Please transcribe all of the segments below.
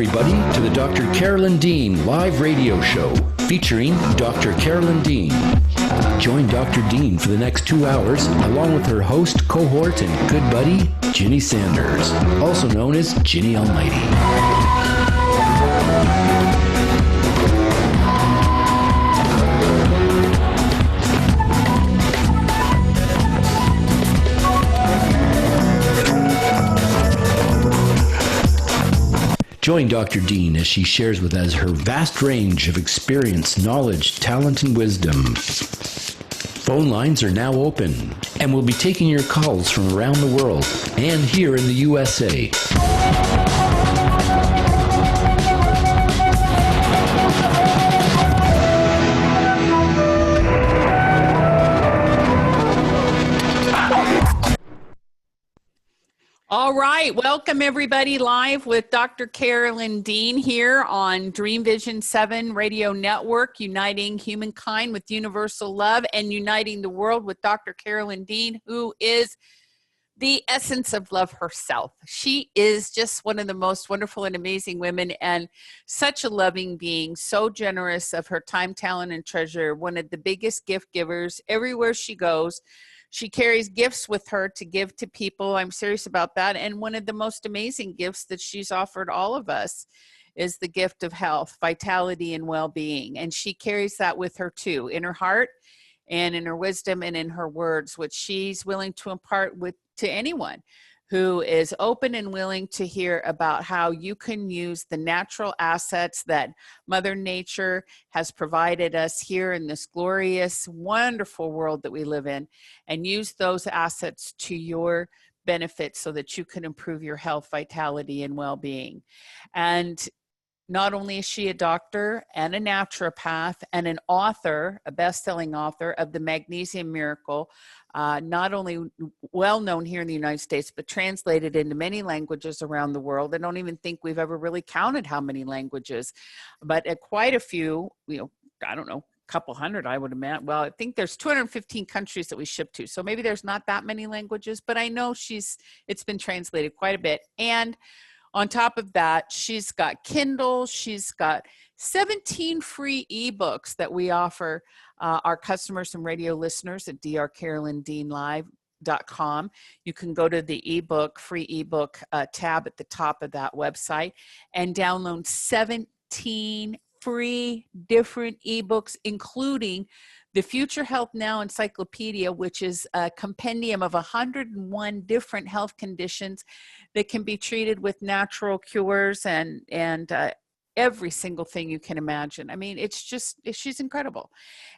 everybody, to the Dr. Carolyn Dean live radio show featuring Dr. Carolyn Dean. Join Dr. Dean for the next 2 hours along with her host, cohort, and good buddy, Ginny Sanders, also known as Ginny Almighty. Join Dr. Dean as she shares with us her vast range of experience, knowledge, talent, and wisdom. Phone lines are now open, and we'll be taking your calls from around the world and here in the USA. All right, welcome everybody live with Dr. Carolyn Dean here on Dream Vision 7 Radio Network, uniting humankind with universal love and uniting the world with Dr. Carolyn Dean, who is the essence of love herself. She is just one of the most wonderful and amazing women and such a loving being, so generous of her time, talent, and treasure, one of the biggest gift givers everywhere she goes. She carries gifts with her to give to people. I'm serious about that. And one of the most amazing gifts that she's offered all of us is the gift of health, vitality, and well-being. And she carries that with her too, in her heart and in her wisdom and in her words, which she's willing to impart to anyone who is open and willing to hear about how you can use the natural assets that Mother Nature has provided us here in this glorious, wonderful world that we live in, and use those assets to your benefit so that you can improve your health, vitality, and well-being. And not only is she a doctor and a naturopath and an author, a best-selling author of The Magnesium Miracle, not only well known here in the United States, but translated into many languages around the world. I don't even think we've ever really counted how many languages, but quite a few, I don't know, a couple hundred, I would imagine. Well, I think there's 215 countries that we ship to. So maybe there's not that many languages, but I know it's been translated quite a bit. And on top of that, she's got Kindle, she's got 17 free ebooks that we offer our customers and radio listeners at drcarolyndeanlive.com. You can go to the free ebook tab at the top of that website and download 17 free different ebooks, including the Future Health Now Encyclopedia, which is a compendium of 101 different health conditions that can be treated with natural cures and every single thing you can imagine. I mean, she's incredible.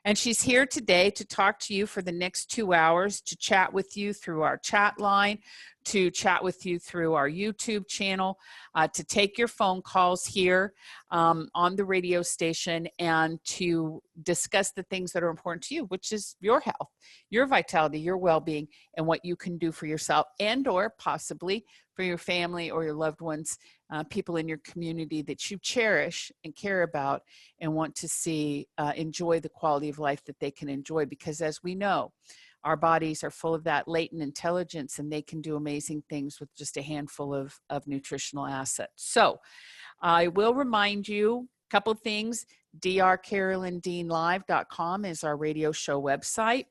And she's here today to talk to you for the next 2 hours, to chat with you through our chat line, to chat with you through our YouTube channel, to take your phone calls here on the radio station, and to discuss the things that are important to you, which is your health, your vitality, your well-being, and what you can do for yourself and or possibly for your family or your loved ones, people in your community that you cherish and care about and want to see enjoy the quality of life that they can enjoy. Because as we know, our bodies are full of that latent intelligence, and they can do amazing things with just a handful of nutritional assets. So I will remind you a couple of things. drcarolyndeanlive.com is our radio show website.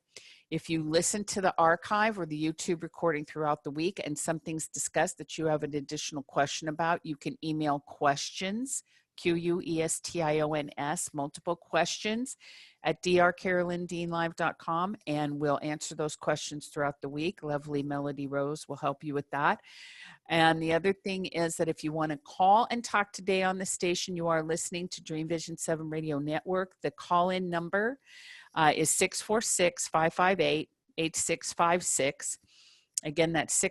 If you listen to the archive or the YouTube recording throughout the week and something's discussed that you have an additional question about, you can email questions, questions, multiple questions, at drcarolyndeanlive.com, and we'll answer those questions throughout the week. Lovely Melody Rose will help you with that. And the other thing is that if you want to call and talk today on the station, you are listening to Dream Vision 7 Radio Network. The call-in number is 646-558-8656. Again, that's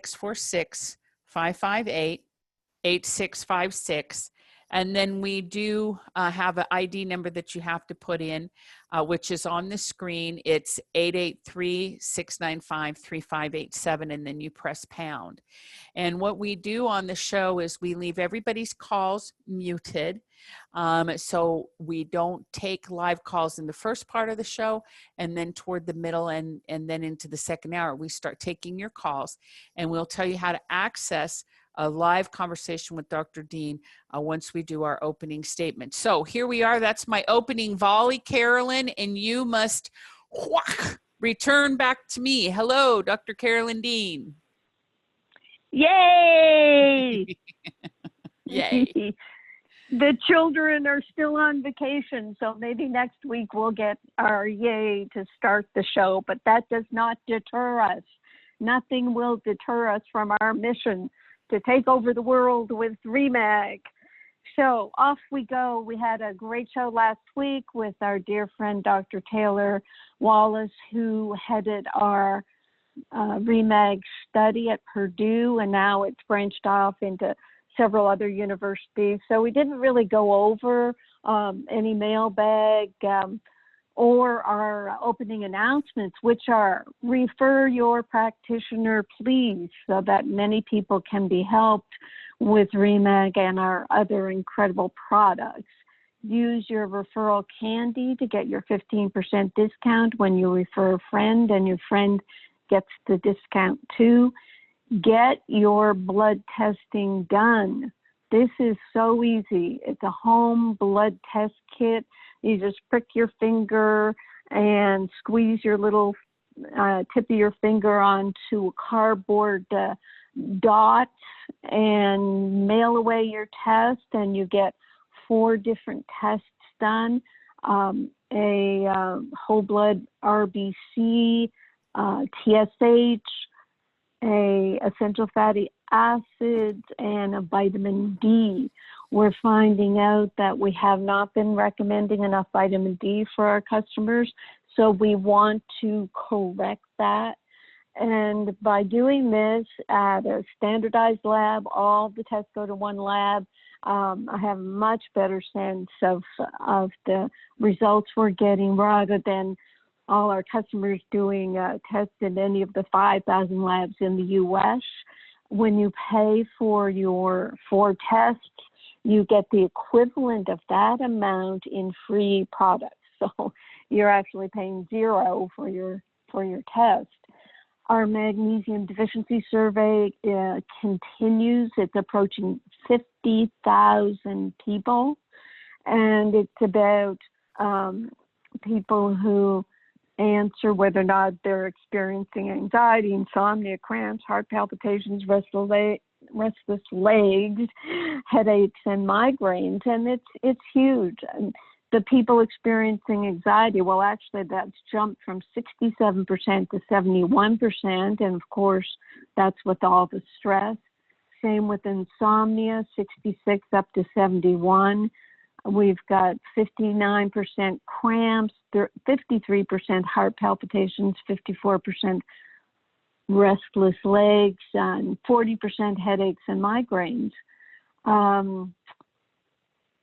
646-558-8656. And then we do have an ID number that you have to put in, which is on the screen. It's 883-695-3587, and then you press pound. And what we do on the show is we leave everybody's calls muted. So we don't take live calls in the first part of the show, and then toward the middle and then into the second hour, we start taking your calls, and we'll tell you how to access a live conversation with Dr. Dean once we do our opening statement. So here we are. That's my opening volley, Carolyn, and you must return back to me. Hello, Dr. Carolyn Dean. Yay! Yay. The children are still on vacation, so maybe next week we'll get our yay to start the show, but that does not deter us. Nothing will deter us from our mission to take over the world with REMAG. So off we go. We had a great show last week with our dear friend, Dr. Taylor Wallace, who headed our REMAG study at Purdue, and now it's branched off into several other universities. So we didn't really go over any mailbag or our opening announcements, which are refer your practitioner, please, so that many people can be helped with REMAG and our other incredible products. Use your referral candy to get your 15% discount when you refer a friend, and your friend gets the discount too. Get your blood testing done. This is so easy. It's a home blood test kit. You just prick your finger and squeeze your little tip of your finger onto a cardboard dot and mail away your test, and you get 4 different tests done. A whole blood RBC, TSH, a essential fatty acids, and a vitamin D. We're finding out that we have not been recommending enough vitamin D for our customers, so we want to correct that. And by doing this at a standardized lab, all the tests go to one lab. I have a much better sense of the results we're getting rather than all our customers doing tests in any of the 5,000 labs in the U.S. When you pay for your 4 tests, you get the equivalent of that amount in free products. So you're actually paying 0 for your test. Our magnesium deficiency survey continues. It's approaching 50,000 people, and it's about people who answer whether or not they're experiencing anxiety, insomnia, cramps, heart palpitations, restless legs, headaches, and migraines, and it's huge. And the people experiencing anxiety, well, actually, that's jumped from 67% to 71%, and of course, that's with all the stress. Same with insomnia, 66 up to 71. We've got 59% cramps, 53% heart palpitations, 54% restless legs, and 40% headaches and migraines.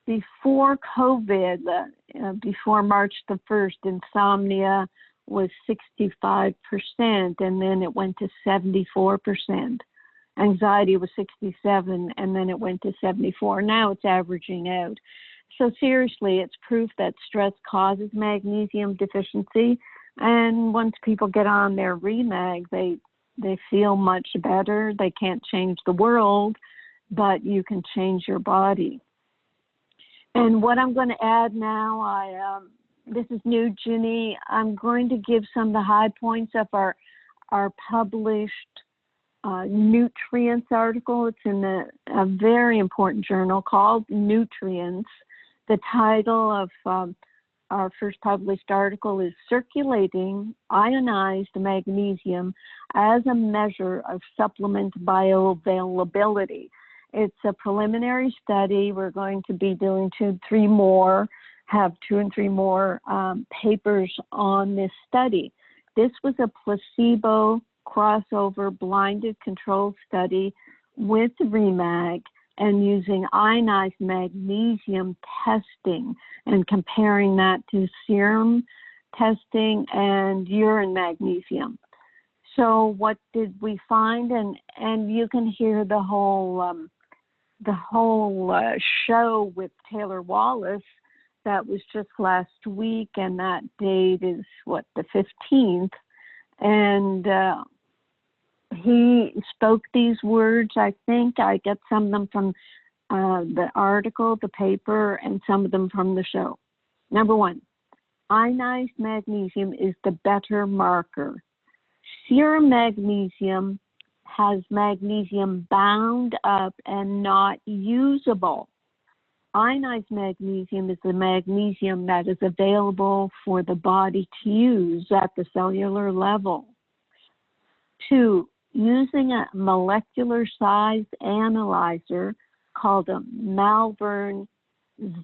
Before COVID, before March the 1st, insomnia was 65%, and then it went to 74%. Anxiety was 67, and then it went to 74. Now it's averaging out. So seriously, it's proof that stress causes magnesium deficiency. And once people get on their REMAG, they feel much better. They can't change the world, but you can change your body. And what I'm going to add now, this is new, Ginny. I'm going to give some of the high points of our published nutrients article. It's in a very important journal called Nutrients. The title of our first published article is Circulating Ionized Magnesium as a Measure of Supplement Bioavailability. It's a preliminary study. We're going to be doing 2 and 3 more, have 2 and 3 more papers on this study. This was a placebo crossover blinded control study with REMAG and using ionized magnesium testing and comparing that to serum testing and urine magnesium. So what did we find? And you can hear the whole show with Taylor Wallace. That was just last week, and that date is the 15th. And he spoke these words. I think I get some of them from the article, the paper, and some of them from the show. Number one, ionized magnesium is the better marker. Serum magnesium has magnesium bound up and not usable. Ionized magnesium is the magnesium that is available for the body to use at the cellular level. 2, using a molecular size analyzer called a Malvern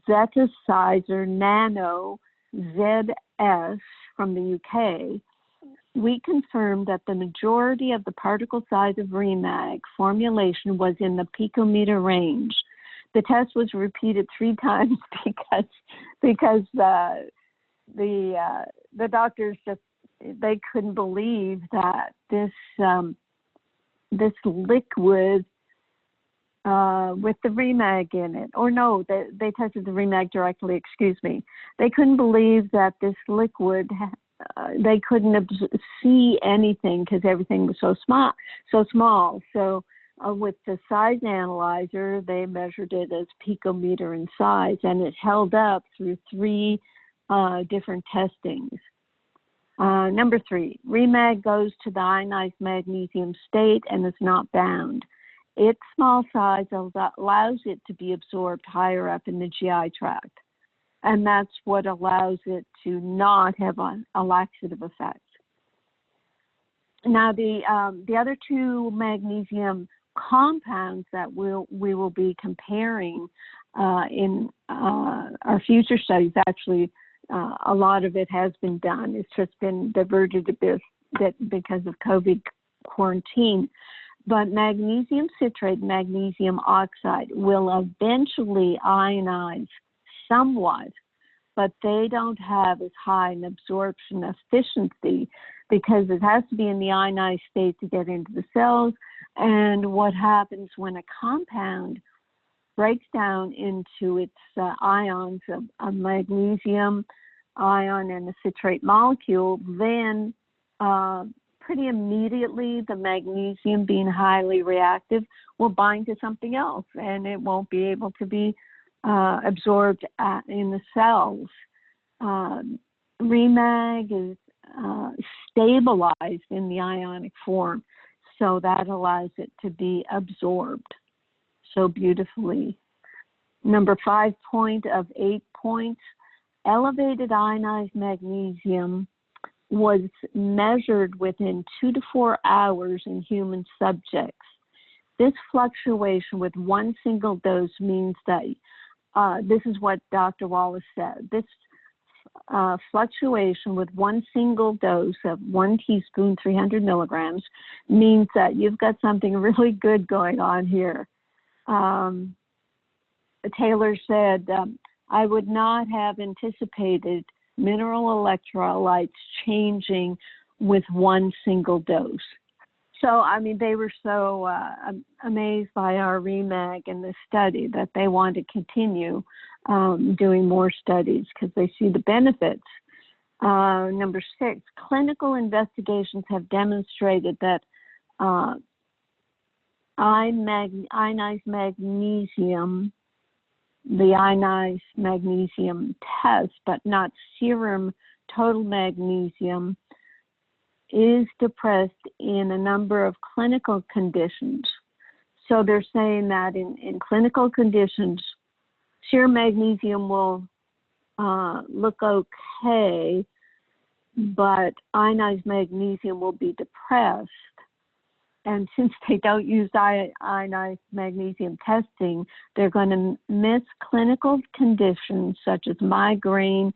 Zetasizer Nano ZS from the UK, we confirmed that the majority of the particle size of REMAG formulation was in the picometer range. The test was repeated 3 times because the doctors just, they couldn't believe that this liquid with the REMAG in it, or no, they tested the REMAG directly, excuse me. They couldn't believe that this liquid, they couldn't see anything because everything was so small. So with the size analyzer, they measured it as picometer in size, and it held up through 3 different testings. Number 3, REMAG goes to the ionized magnesium state and is not bound. Its small size allows it to be absorbed higher up in the GI tract, and that's what allows it to not have a laxative effect. Now, the other 2 magnesium compounds that we will be comparing in our future studies, actually, a lot of it has been done. It's just been diverted a bit because of COVID quarantine. But magnesium citrate, magnesium oxide will eventually ionize somewhat, but they don't have as high an absorption efficiency because it has to be in the ionized state to get into the cells. And what happens when a compound breaks down into its ions of a magnesium ion and a citrate molecule, then pretty immediately the magnesium, being highly reactive, will bind to something else, and it won't be able to be absorbed in the cells. REMAG is stabilized in the ionic form, so that allows it to be absorbed so beautifully. Number 5 point of 8 points, elevated ionized magnesium was measured within 2 to 4 hours in human subjects. This fluctuation with one single dose means that, this is what Dr. Wallace said, this fluctuation with one single dose of 1 teaspoon, 300 milligrams, means that you've got something really good going on here. Taylor said, I would not have anticipated mineral electrolytes changing with one single dose. So, I mean, they were so amazed by our REMAG in this study that they want to continue doing more studies because they see the benefits. Number 6, clinical investigations have demonstrated that ionized magnesium, the ionized magnesium test, but not serum total magnesium, is depressed in a number of clinical conditions. So they're saying that in clinical conditions, serum magnesium will look okay, but ionized magnesium will be depressed. And since they don't use ionized magnesium testing, they're going to miss clinical conditions such as migraine,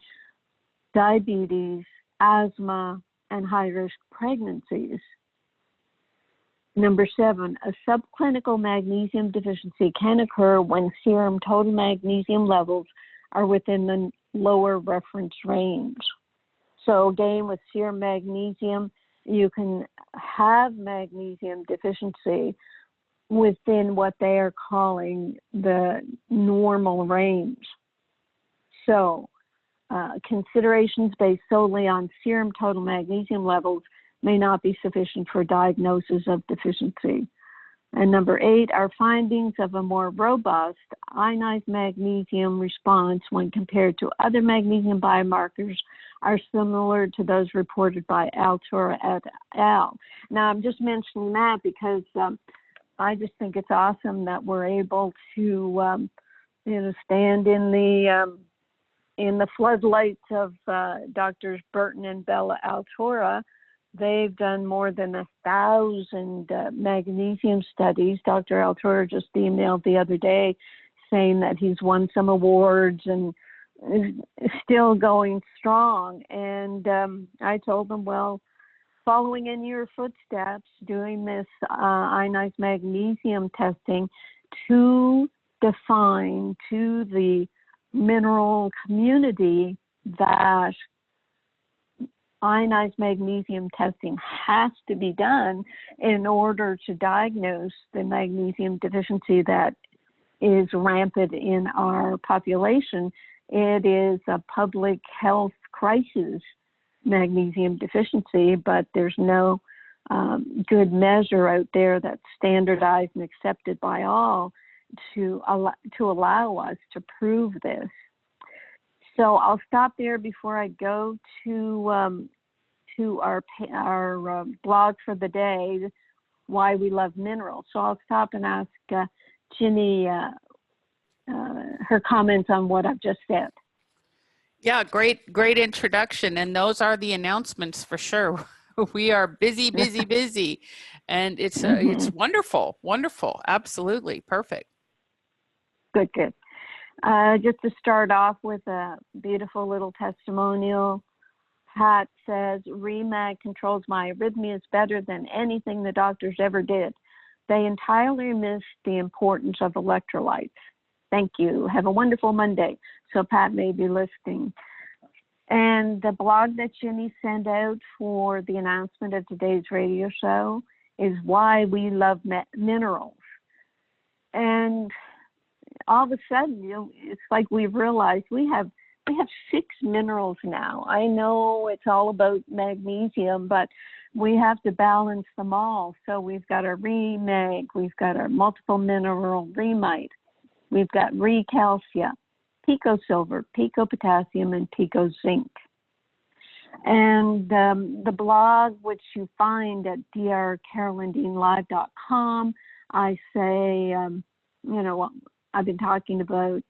diabetes, asthma, and high-risk pregnancies. Number 7, a subclinical magnesium deficiency can occur when serum total magnesium levels are within the lower reference range. So again, with serum magnesium, you can have magnesium deficiency within what they are calling the normal range. So considerations based solely on serum total magnesium levels may not be sufficient for diagnosis of deficiency. And number 8, our findings of a more robust ionized magnesium response when compared to other magnesium biomarkers are similar to those reported by Altura et al. Now, I'm just mentioning that because I just think it's awesome that we're able to, stand in the floodlights of Drs. Burton and Bella Altura. They've done more than 1,000 magnesium studies. Dr. Altura just emailed the other day saying that he's won some awards and is still going strong. And I told him, well, following in your footsteps, doing this ionized magnesium testing to define to the mineral community that ionized magnesium testing has to be done in order to diagnose the magnesium deficiency that is rampant in our population. It is a public health crisis, magnesium deficiency, but there's no good measure out there that's standardized and accepted by all to allow us to prove this. So I'll stop there before I go to our blog for the day, Why We Love Minerals. So I'll stop and ask Ginny her comments on what I've just said. Yeah, great introduction. And those are the announcements for sure. We are busy, and it's wonderful. Absolutely perfect. Good. Just to start off with a beautiful little testimonial. Pat says, REMAG controls my arrhythmias better than anything the doctors ever did. They entirely missed the importance of electrolytes. Thank you. Have a wonderful Monday. So Pat may be listening. And the blog that Ginny sent out for the announcement of today's radio show is Why We Love Minerals. And all of a sudden, it's like we've realized we have 6 minerals now. I know it's all about magnesium, but we have to balance them all. So we've got our REMAG, we've got our multiple mineral REMITE, we've got RECalcia, Pico Silver, Pico Potassium, and Pico Zinc. And the blog, which you find at drcarolyndeanlive.com, I say, I've been talking about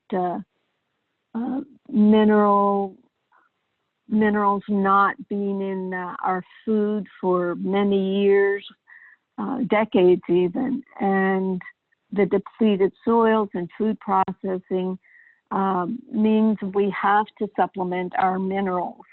minerals not being in our food for many years, decades even, and the depleted soils and food processing means we have to supplement our minerals.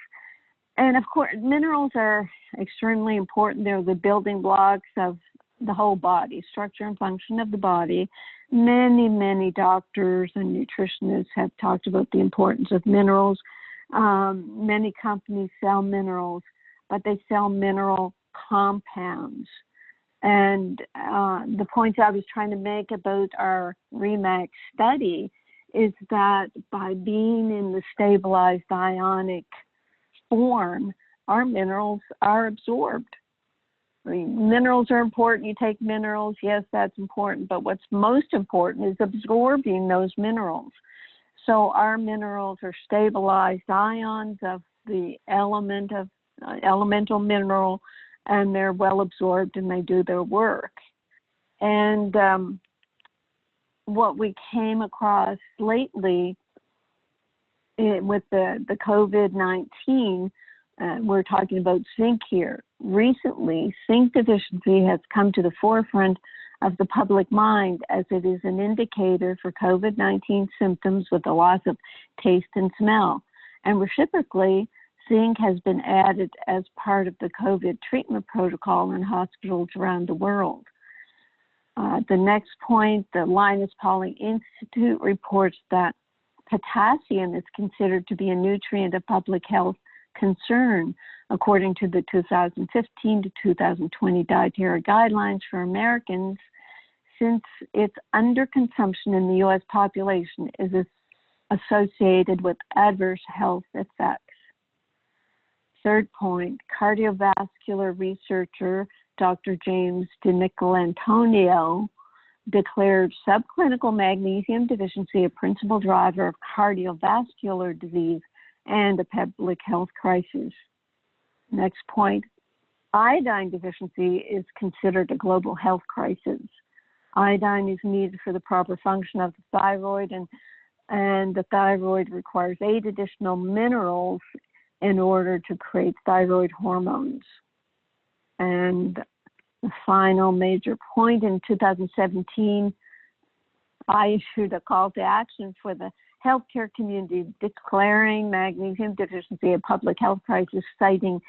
And of course, minerals are extremely important. They're the building blocks of the whole body, structure and function of the body. Many doctors and nutritionists have talked about the importance of minerals. Many companies sell minerals, but they sell mineral compounds. And the point I was trying to make about our REMAG study is that by being in the stabilized ionic form, our minerals are absorbed. I mean, minerals are important. You take minerals, yes, that's important, but what's most important is absorbing those minerals. So our minerals are stabilized ions of the elemental mineral, and they're well absorbed and they do their work. And what we came across lately with the COVID-19, we're talking about zinc here. Recently, zinc deficiency has come to the forefront of the public mind as it is an indicator for COVID-19 symptoms with the loss of taste and smell. And reciprocally, zinc has been added as part of the COVID treatment protocol in hospitals around the world. The next point, the Linus Pauling Institute reports that potassium is considered to be a nutrient of public health concern, according to the 2015 to 2020 dietary guidelines for Americans, since its underconsumption in the U.S. population is associated with adverse health effects. third point, cardiovascular researcher Dr. James DiNicolantonio declared subclinical magnesium deficiency a principal driver of cardiovascular disease and a public health crisis. Next point, iodine deficiency is considered a global health crisis. Iodine is needed for the proper function of the thyroid, and the thyroid requires 8 additional minerals in order to create thyroid hormones. And the final major point, in 2017, I issued a call to action for the healthcare community declaring magnesium deficiency a public health crisis, citing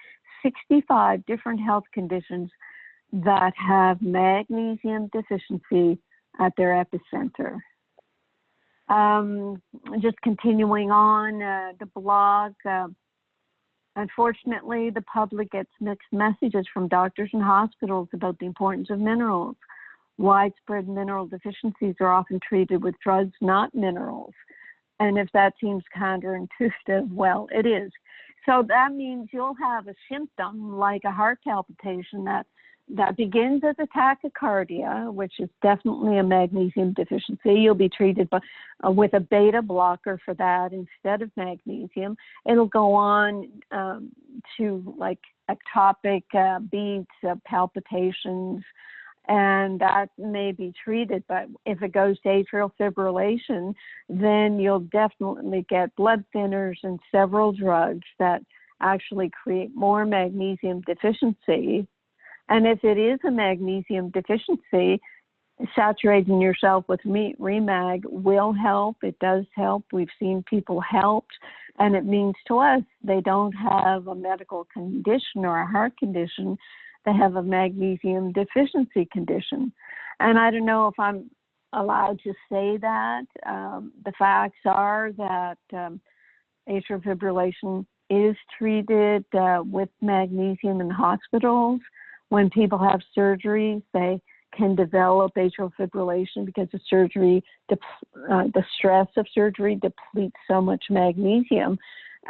65 different health conditions that have magnesium deficiency at their epicenter. Just continuing on the blog, unfortunately, the public gets mixed messages from doctors and hospitals about the importance of minerals. Widespread mineral deficiencies are often treated with drugs, not minerals. And if that seems counterintuitive, well, it is. So that means you'll have a symptom like a heart palpitation that begins as a tachycardia, which is definitely a magnesium deficiency. You'll be treated with a beta blocker for that instead of magnesium. It'll go on to like ectopic beats, palpitations, and that may be treated. But if it goes to atrial fibrillation, then you'll definitely get blood thinners and several drugs that actually create more magnesium deficiency. And if it is a magnesium deficiency, saturating yourself with Remag will help. It does help. We've seen people helped. And it means to us they don't have a medical condition or a heart condition. They have a magnesium deficiency condition. And I don't know if I'm allowed to say that. The facts are that atrial fibrillation is treated with magnesium in hospitals. When people have surgeries, they can develop atrial fibrillation because of surgery, the stress of surgery depletes so much magnesium.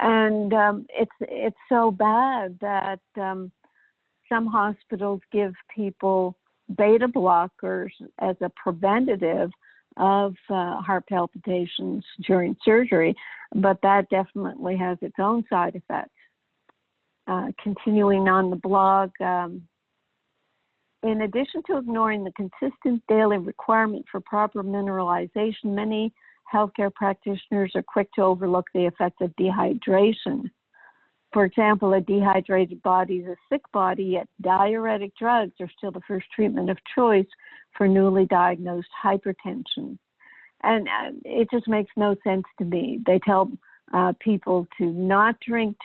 And it's so bad that some hospitals give people beta blockers as a preventative of heart palpitations during surgery, but that definitely has its own side effects. Continuing on the blog, in addition to ignoring the consistent daily requirement for proper mineralization, many healthcare practitioners are quick to overlook the effect of dehydration. For example, a dehydrated body is a sick body, yet diuretic drugs are still the first treatment of choice for newly diagnosed hypertension. And it just makes no sense to me. They tell people to not drink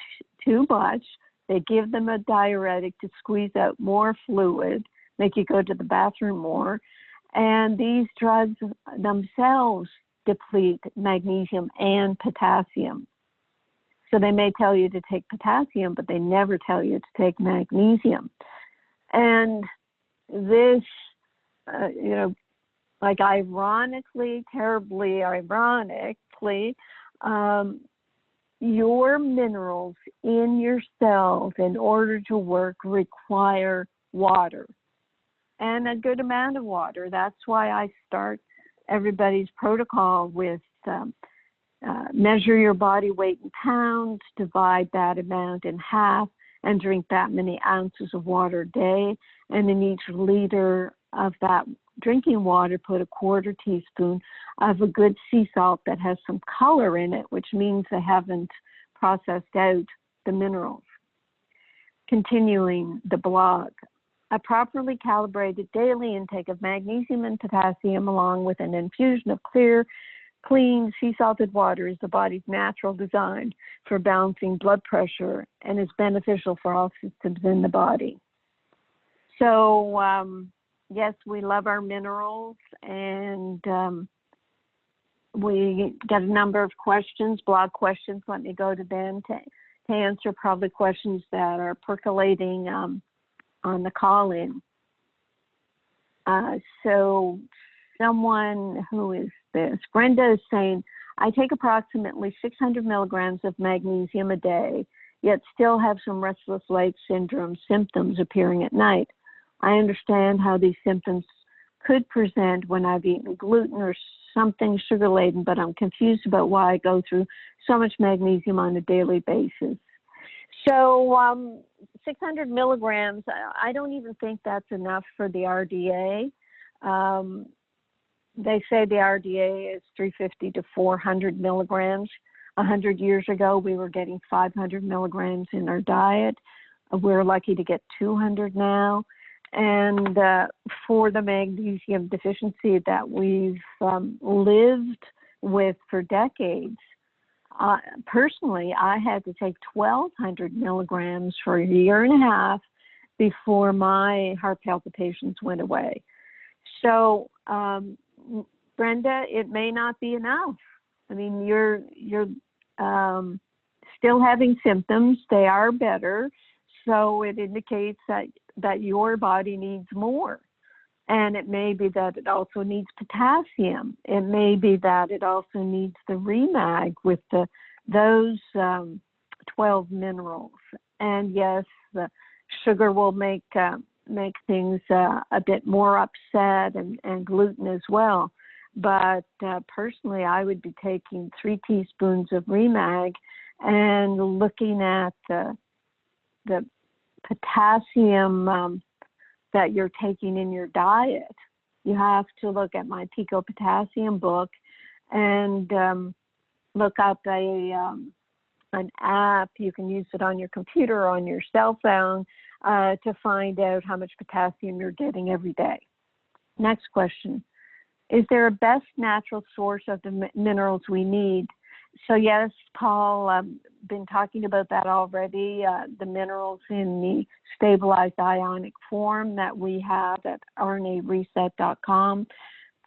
too much. They give them a diuretic to squeeze out more fluid, make you go to the bathroom more. And these drugs themselves deplete magnesium and potassium. So they may tell you to take potassium, but they never tell you to take magnesium. And this, like ironically, terribly ironically, your minerals in your cells, in order to work, require water and a good amount of water. That's why I start everybody's protocol with measure your body weight in pounds, divide that amount in half, and drink that many ounces of water a day. And in each liter of that drinking water, put a quarter teaspoon of a good sea salt that has some color in it, which means they haven't processed out the minerals. Continuing the blog, a properly calibrated daily intake of magnesium and potassium along with an infusion of clear, clean, sea salted water is the body's natural design for balancing blood pressure and is beneficial for all systems in the body. So, yes, we love our minerals, and we get a number of questions, blog questions. Let me go to them to answer probably questions that are percolating on the call-in. So someone who is this, Brenda is saying, I take approximately 600 milligrams of magnesium a day. yet still have some restless leg syndrome symptoms appearing at night. I understand how these symptoms could present when I've eaten gluten or something sugar-laden, but I'm confused about why I go through so much magnesium on a daily basis. So 600 milligrams, I don't even think that's enough for the RDA. They say the RDA is 350 to 400 milligrams. 100 years ago, we were getting 500 milligrams in our diet. We're lucky to get 200 now. And for the magnesium deficiency that we've lived with for decades, personally, I had to take 1,200 milligrams for a year and a half before my heart palpitations went away. So, Brenda, it may not be enough. I mean, you're still having symptoms. They are better. So it indicates that your body needs more. And it may be that it also needs potassium. It may be that it also needs the REMAG with those 12 minerals. And yes, the sugar will make things a bit more upset, and gluten as well. But personally, I would be taking 3 teaspoons of REMAG and looking at the potassium that you're taking in your diet. You have to look at my Pico Potassium book and look up an app. You can use it on your computer or on your cell phone to find out how much potassium you're getting every day. Next question. Is there a best natural source of the minerals we need? So yes, Paul, been talking about that already, the minerals in the stabilized ionic form that we have at rnareset.com,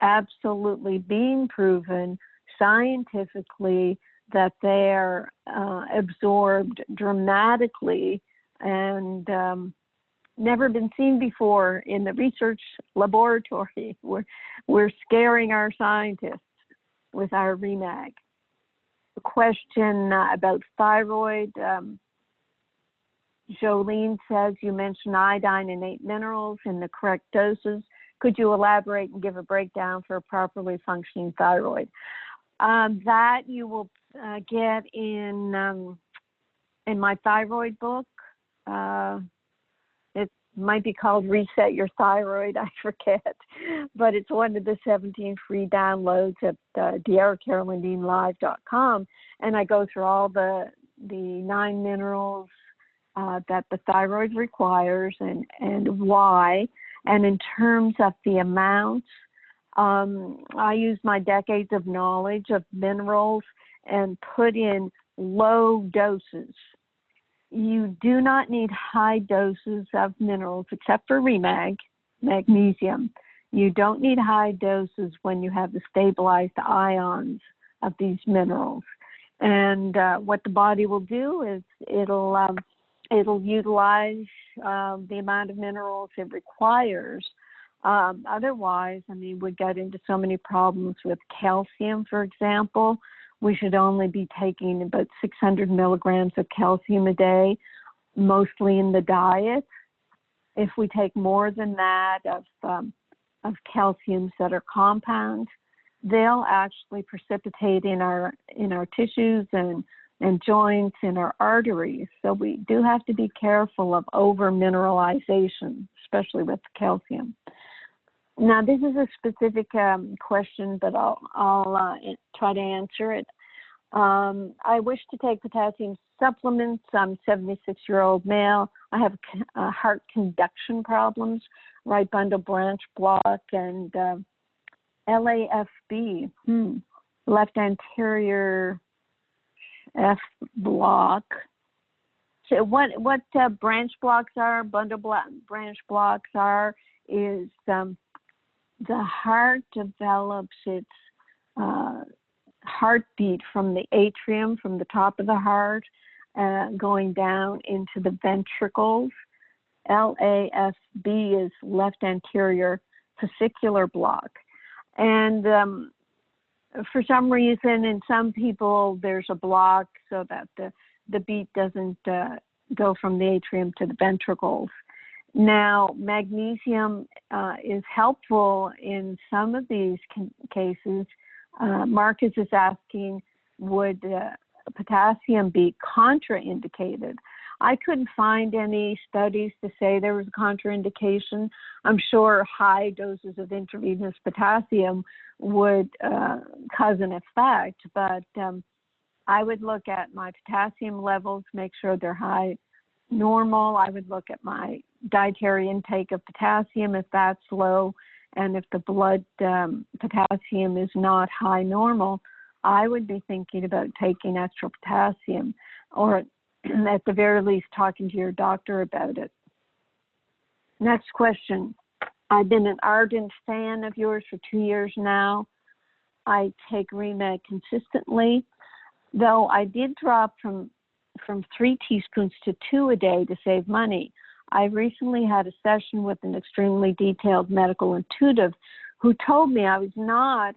absolutely being proven scientifically that they are absorbed dramatically and never been seen before in the research laboratory. We're scaring our scientists with our REMAG. A question about thyroid. Jolene says, you mentioned iodine and 8 minerals in the correct doses. Could you elaborate and give a breakdown for a properly functioning thyroid? That you will get in my thyroid book. It might be called Reset Your Thyroid, I forget, but it's one of the 17 free downloads at DearCarolynDeanLive.com, and I go through all the 9 minerals that the thyroid requires and why, and in terms of the amounts, I use my decades of knowledge of minerals and put in low doses. You do not need high doses of minerals except for REMAG, magnesium. You don't need high doses when you have the stabilized ions of these minerals. And what the body will do is it'll utilize the amount of minerals it requires. Otherwise, I mean, we get into so many problems with calcium, for example. We should only be taking about 600 milligrams of calcium a day, mostly in the diet. If we take more than that of calciums that are compounds, they'll actually precipitate in our tissues and joints in our arteries. So we do have to be careful of over mineralization, especially with calcium. Now, this is a specific question, but I'll try to answer it. I wish to take potassium supplements. I'm a 76-year-old male. I have heart conduction problems, right bundle branch block, and LAFB, left anterior F block. So what branch blocks are, bundle branch blocks are, is the heart develops its heartbeat from the atrium, from the top of the heart, going down into the ventricles. LAFB is left anterior fascicular block. And for some reason, in some people, there's a block so that the beat doesn't go from the atrium to the ventricles. Now, magnesium is helpful in some of these cases. Marcus is asking, would potassium be contraindicated? I couldn't find any studies to say there was a contraindication. I'm sure high doses of intravenous potassium would cause an effect, but I would look at my potassium levels, make sure they're high normal. I would look at my dietary intake of potassium if that's low, and if the blood potassium is not high normal, I would be thinking about taking extra potassium, or at the very least talking to your doctor about it. Next question. I've been an ardent fan of yours for 2 years now. I take Remed consistently, though I did drop from 3 teaspoons to 2 a day to save money. I recently had a session with an extremely detailed medical intuitive who told me I was not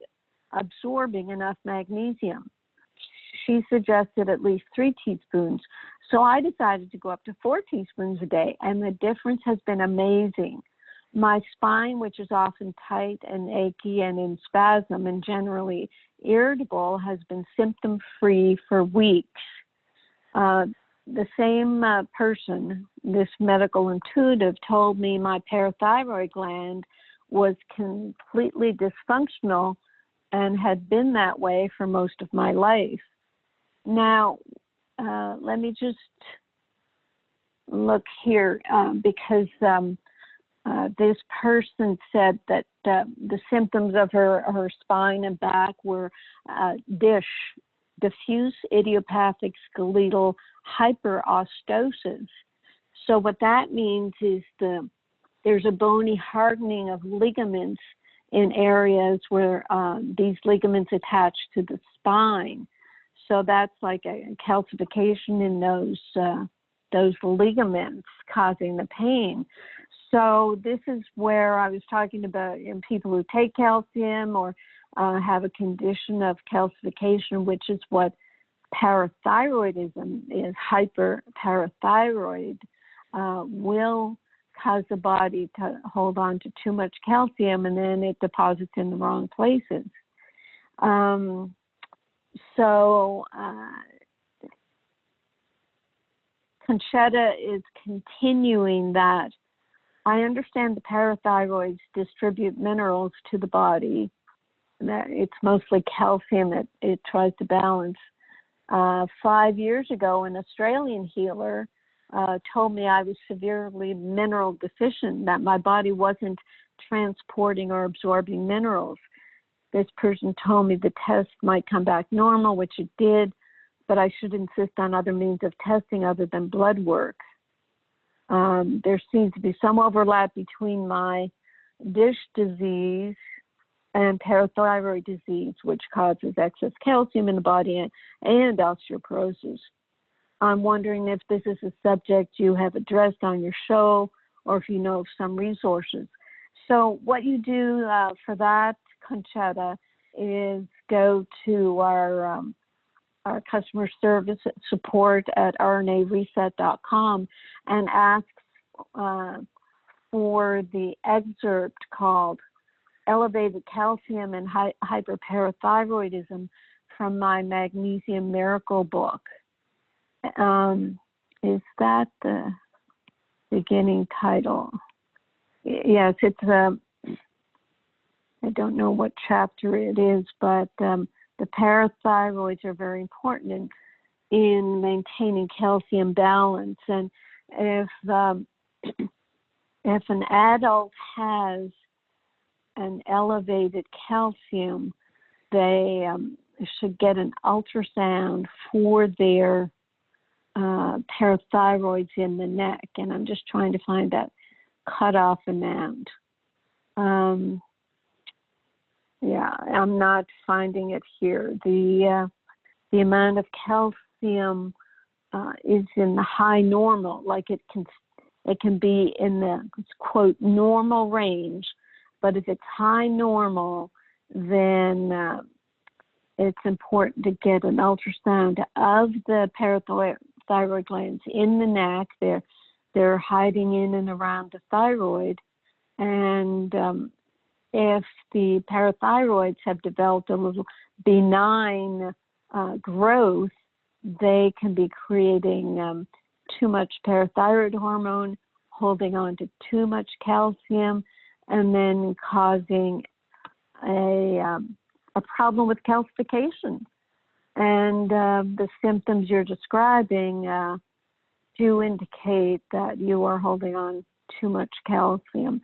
absorbing enough magnesium. She suggested at least 3 teaspoons. So I decided to go up to 4 teaspoons a day, and the difference has been amazing. My spine, which is often tight and achy and in spasm and generally irritable, has been symptom-free for weeks. The same person, this medical intuitive, told me my parathyroid gland was completely dysfunctional and had been that way for most of my life. Now, let me just look here because this person said that the symptoms of her spine and back were diffuse idiopathic skeletal hyperostosis. So what that means is there's a bony hardening of ligaments in areas where these ligaments attach to the spine. So that's like a calcification in those ligaments causing the pain. So this is where I was talking about in people who take calcium or have a condition of calcification, which is what parathyroidism is. Hyperparathyroid will cause the body to hold on to too much calcium, and then it deposits in the wrong places. Conchetta is continuing that. I understand the parathyroids distribute minerals to the body. That it's mostly calcium that it tries to balance. 5 years ago, an Australian healer told me I was severely mineral deficient, that my body wasn't transporting or absorbing minerals. This person told me the test might come back normal, which it did, but I should insist on other means of testing other than blood work. There seems to be some overlap between my dish disease and parathyroid disease, which causes excess calcium in the body and osteoporosis. I'm wondering if this is a subject you have addressed on your show, or if you know of some resources. So what you do for that, Conchetta, is go to our customer service support at rnareset.com and ask for the excerpt called Elevated Calcium and Hyperparathyroidism from my Magnesium Miracle book. Is that the beginning title? Yes, it's I don't know what chapter it is, but the parathyroids are very important in maintaining calcium balance. And if an adult has an elevated calcium, they should get an ultrasound for their parathyroids in the neck. And I'm just trying to find that cutoff amount. Yeah, I'm not finding it here. The amount of calcium is in the high normal, like it can be in the quote normal range, but if it's high normal, then it's important to get an ultrasound of the parathyroid glands in the neck. They're hiding in and around the thyroid. And if the parathyroids have developed a little benign growth, they can be creating too much parathyroid hormone, holding on to too much calcium, and then causing a problem with calcification. And the symptoms you're describing do indicate that you are holding on too much calcium.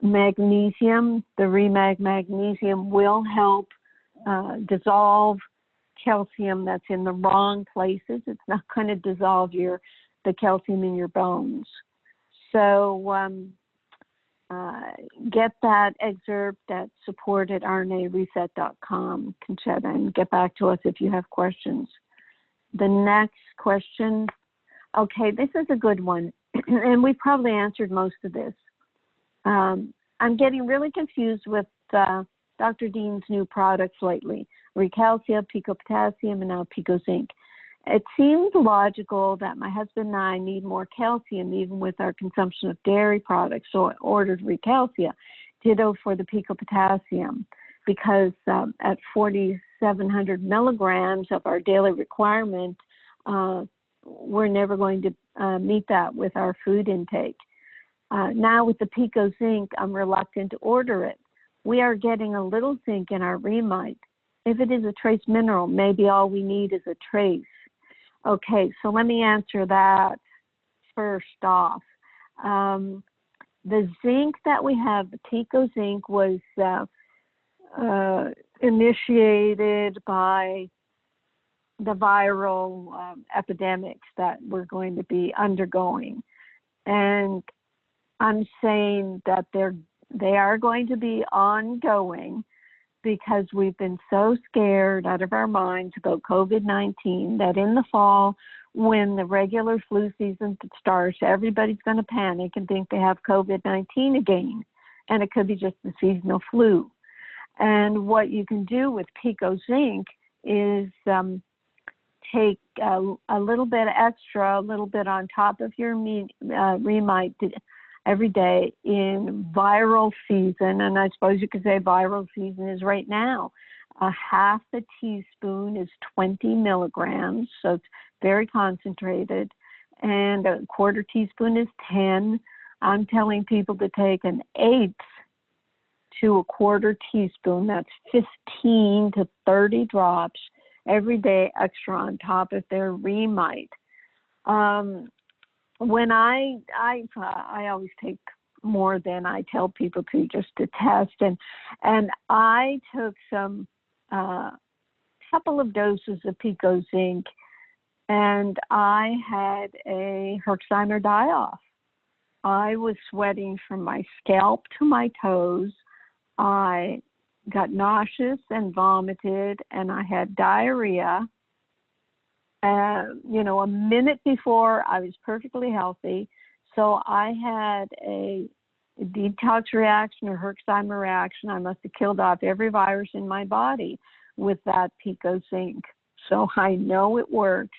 Magnesium, the Remag magnesium, will help dissolve calcium that's in the wrong places. It's not going to dissolve the calcium in your bones. So get that excerpt at support@rnareset.com, Conchetta, and get back to us if you have questions. The next question, okay, this is a good one, and we probably answered most of this. I'm getting really confused with Dr. Dean's new products lately, Recalcia, Pico Potassium, and now Pico Zinc. It seems logical that my husband and I need more calcium even with our consumption of dairy products, so I ordered Recalcia. Ditto for the Pico Potassium, because at 4,700 milligrams of our daily requirement, we're never going to meet that with our food intake. Now with the Pico Zinc, I'm reluctant to order it. We are getting a little zinc in our Remite. If it is a trace mineral, maybe all we need is a trace. Okay, so let me answer that first off. The zinc that we have, the Pico Zinc, was initiated by the viral epidemics that we're going to be undergoing. And I'm saying that they are going to be ongoing because we've been so scared out of our minds about COVID-19 that in the fall, when the regular flu season starts, everybody's going to panic and think they have COVID-19 again. And it could be just the seasonal flu. And what you can do with Pico Zinc is take a little bit extra, a little bit on top of your Remite every day in viral season, and I suppose you could say viral season is right now. A half a teaspoon is 20 milligrams, so it's very concentrated, and a quarter teaspoon is 10. I'm telling people to take an eighth to a quarter teaspoon, that's 15 to 30 drops every day extra on top of their Remite. When I always take more than I tell people to, just to test, and I took some couple of doses of Pico Zinc, and I had a Herxheimer die-off. I was sweating from my scalp to my toes. I got nauseous and vomited, and I had diarrhea. A minute before I was perfectly healthy. So I had a detox reaction or Herxheimer reaction. I must have killed off every virus in my body with that Pico Zinc. So I know it works.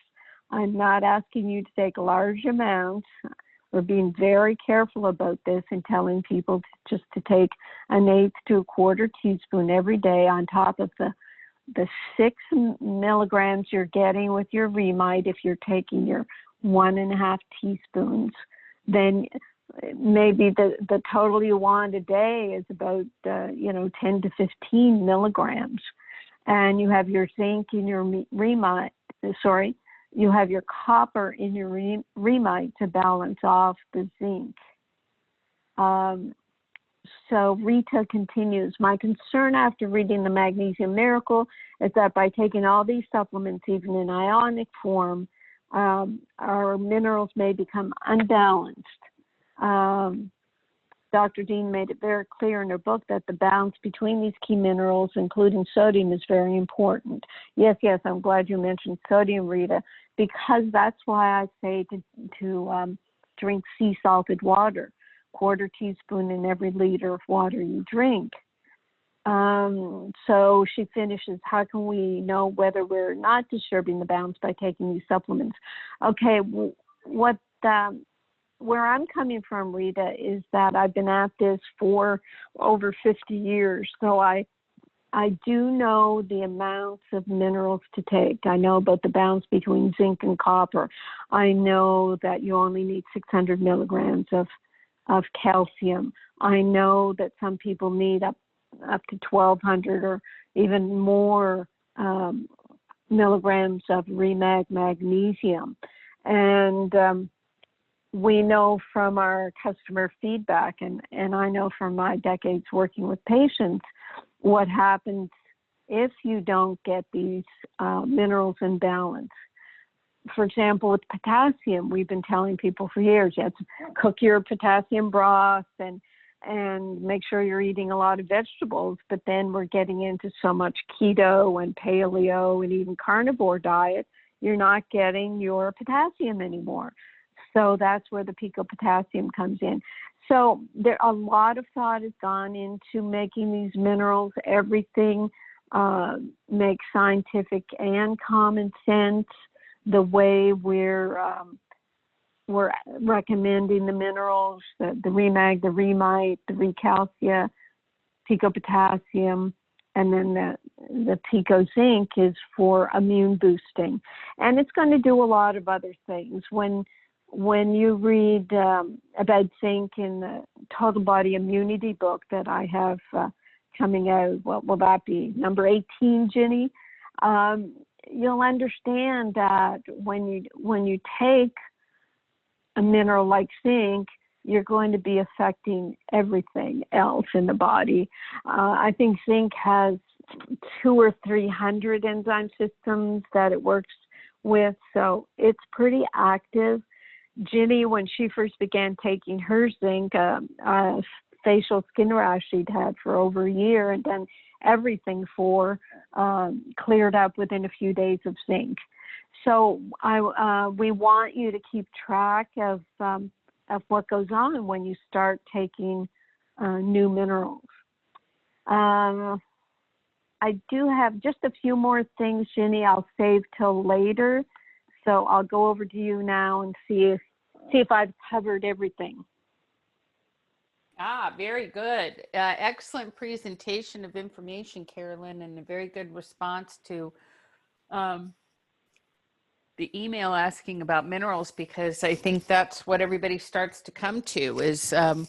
I'm not asking you to take large amounts. We're being very careful about this and telling people just to take an eighth to a quarter teaspoon every day on top of the 6 milligrams you're getting with your Remite. If you're taking your 1.5 teaspoons, then maybe the total you want a day is about 10 to 15 milligrams. And you have your zinc in your Remite, you have your copper in your Remite to balance off the zinc. So Rita continues, my concern after reading the Magnesium Miracle is that by taking all these supplements, even in ionic form, our minerals may become unbalanced. Dr. Dean made it very clear in her book that the balance between these key minerals, including sodium, is very important. Yes, I'm glad you mentioned sodium, Rita, because that's why I say to drink sea salted water, quarter teaspoon in every liter of water you drink. So she finishes, how can we know whether we're not disturbing the balance by taking these supplements? Okay, where I'm coming from, Rita, is that I've been at this for over 50 years. So I do know the amounts of minerals to take. I know about the balance between zinc and copper. I know that you only need 600 milligrams of calcium. I know that some people need up to 1,200 or even more milligrams of magnesium. And we know from our customer feedback, and I know from my decades working with patients, what happens if you don't get these minerals in balance. For example, with potassium, we've been telling people for years, you have to cook your potassium broth and make sure you're eating a lot of vegetables, but then we're getting into so much keto and paleo and even carnivore diet, you're not getting your potassium anymore. So that's where the pico potassium comes in. So a lot of thought has gone into making these minerals. Everything makes scientific and common sense. The way we're recommending the minerals, the Remag, the Remite, the Recalcia, Pico Potassium, and then the Pico Zinc is for immune boosting. And it's going to do a lot of other things. When you read about zinc in the Total Body Immunity book that I have coming out, what will that be, number 18, Ginny? You'll understand that when you take a mineral like zinc, you're going to be affecting everything else in the body. I think zinc has 200 or 300 enzyme systems that it works with, so it's pretty active. Ginny, when she first began taking her zinc, a facial skin rash she'd had for over a year and done everything for, cleared up within a few days of zinc. So we want you to keep track of what goes on when you start taking new minerals. I do have just a few more things, Ginny, I'll save till later. So I'll go over to you now and see if I've covered everything. Very good. Excellent presentation of information, Carolyn, and a very good response to the email asking about minerals, because I think that's what everybody starts to come to is, and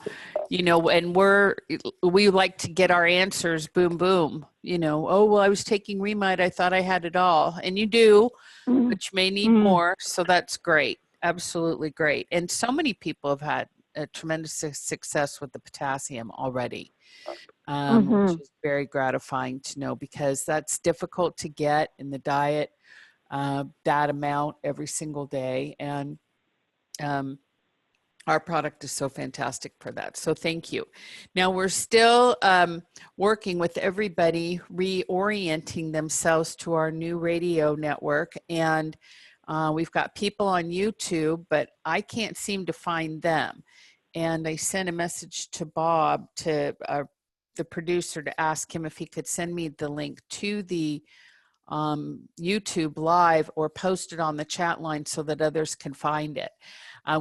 we like to get our answers, boom, boom, oh, well, I was taking Remite, I thought I had it all. And you do, but you may need more. So that's great. Absolutely great. And so many people have had a tremendous success with the potassium already, which is very gratifying to know, because that's difficult to get in the diet, that amount every single day. And our product is so fantastic for that. So thank you. Now we're still working with everybody, reorienting themselves to our new radio network. And we've got people on YouTube, but I can't seem to find them. And I sent a message to Bob, to the producer, to ask him if he could send me the link to the YouTube live or post it on the chat line so that others can find it.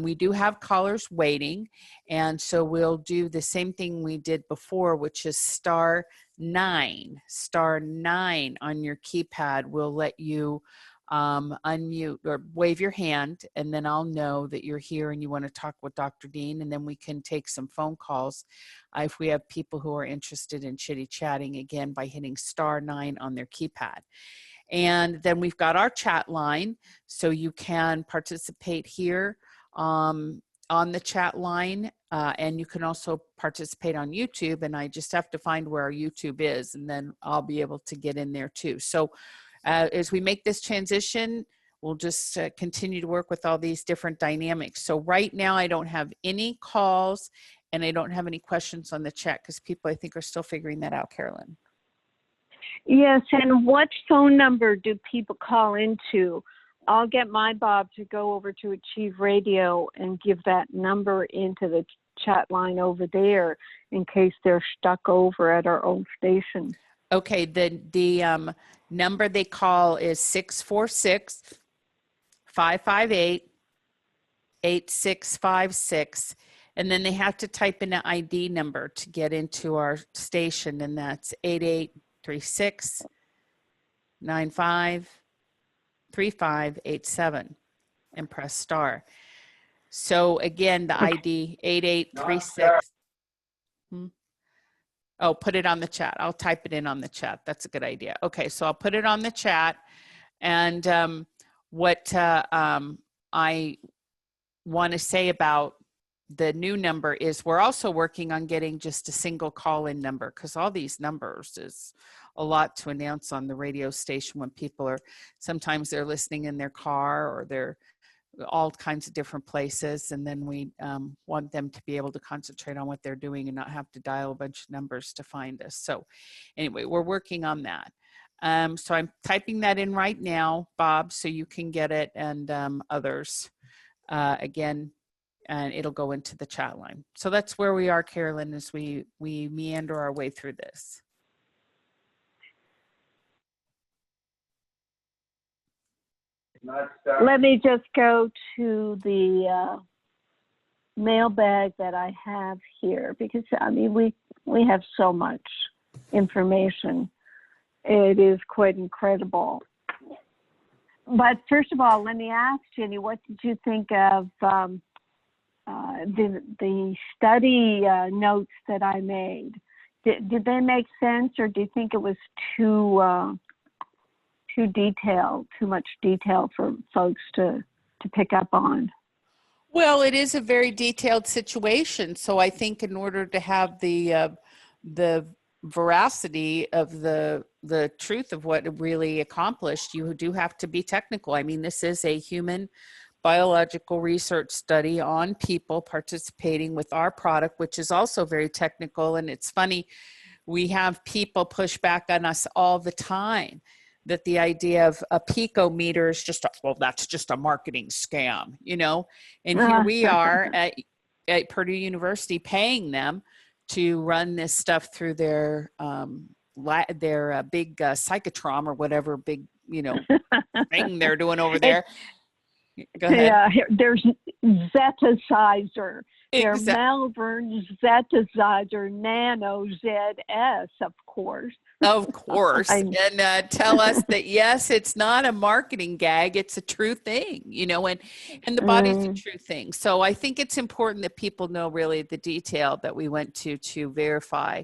We do have callers waiting, and so we'll do the same thing we did before, which is *9 on your keypad will let you unmute or wave your hand, and then I'll know that you're here and you want to talk with Dr. Dean, and then we can take some phone calls if we have people who are interested in chitty-chatting, again by hitting *9 on their keypad. And then we've got our chat line, so you can participate here on the chat line, and you can also participate on YouTube, and I just have to find where our YouTube is, and then I'll be able to get in there too. So as we make this transition, we'll just continue to work with all these different dynamics. So right now I don't have any calls, and I don't have any questions on the chat because people, I think, are still figuring that out, Carolyn. Yes, and what phone number do people call into? I'll get my Bob to go over to Achieve Radio and give that number into the chat line over there in case they're stuck over at our old station. Okay, the number they call is 646-558-8656, and then they have to type in an ID number to get into our station, and that's 8836-953587, and press star. So again, the ID 8836. Oh, put it on the chat. I'll type it in on the chat. That's a good idea. Okay, so I'll put it on the chat. And what I want to say about the new number is we're also working on getting just a single call-in number, because all these numbers is a lot to announce on the radio station when people are, sometimes they're listening in their car or they're all kinds of different places, and then we want them to be able to concentrate on what they're doing and not have to dial a bunch of numbers to find us. So anyway, we're working on that. So I'm typing that in right now, Bob, so you can get it, and others again, and it'll go into the chat line. So that's where we are, Carolyn, as we meander our way through this. Let me just go to the mailbag that I have here, because I mean we have so much information. It is quite incredible. But first of all, let me ask Jenny, what did you think of the study notes that I made? Did they make sense, or do you think it was too detailed, too much detail for folks to pick up on? Well, it is a very detailed situation. So I think in order to have the veracity of the truth of what it really accomplished, you do have to be technical. I mean, this is a human biological research study on people participating with our product, which is also very technical. And it's funny, we have people push back on us all the time that the idea of a picometer is just, well, that's just a marketing scam, you know? And here we are at Purdue University paying them to run this stuff through their big cyclotron or whatever big, you know, thing they're doing over there. Go ahead. Yeah, there's Zetasizer. Their Malvern Zetasizer Nano ZS, of course. Of course. And tell us that, yes, it's not a marketing gag. It's a true thing, you know, and the body's a true thing. So I think it's important that people know really the detail that we went to verify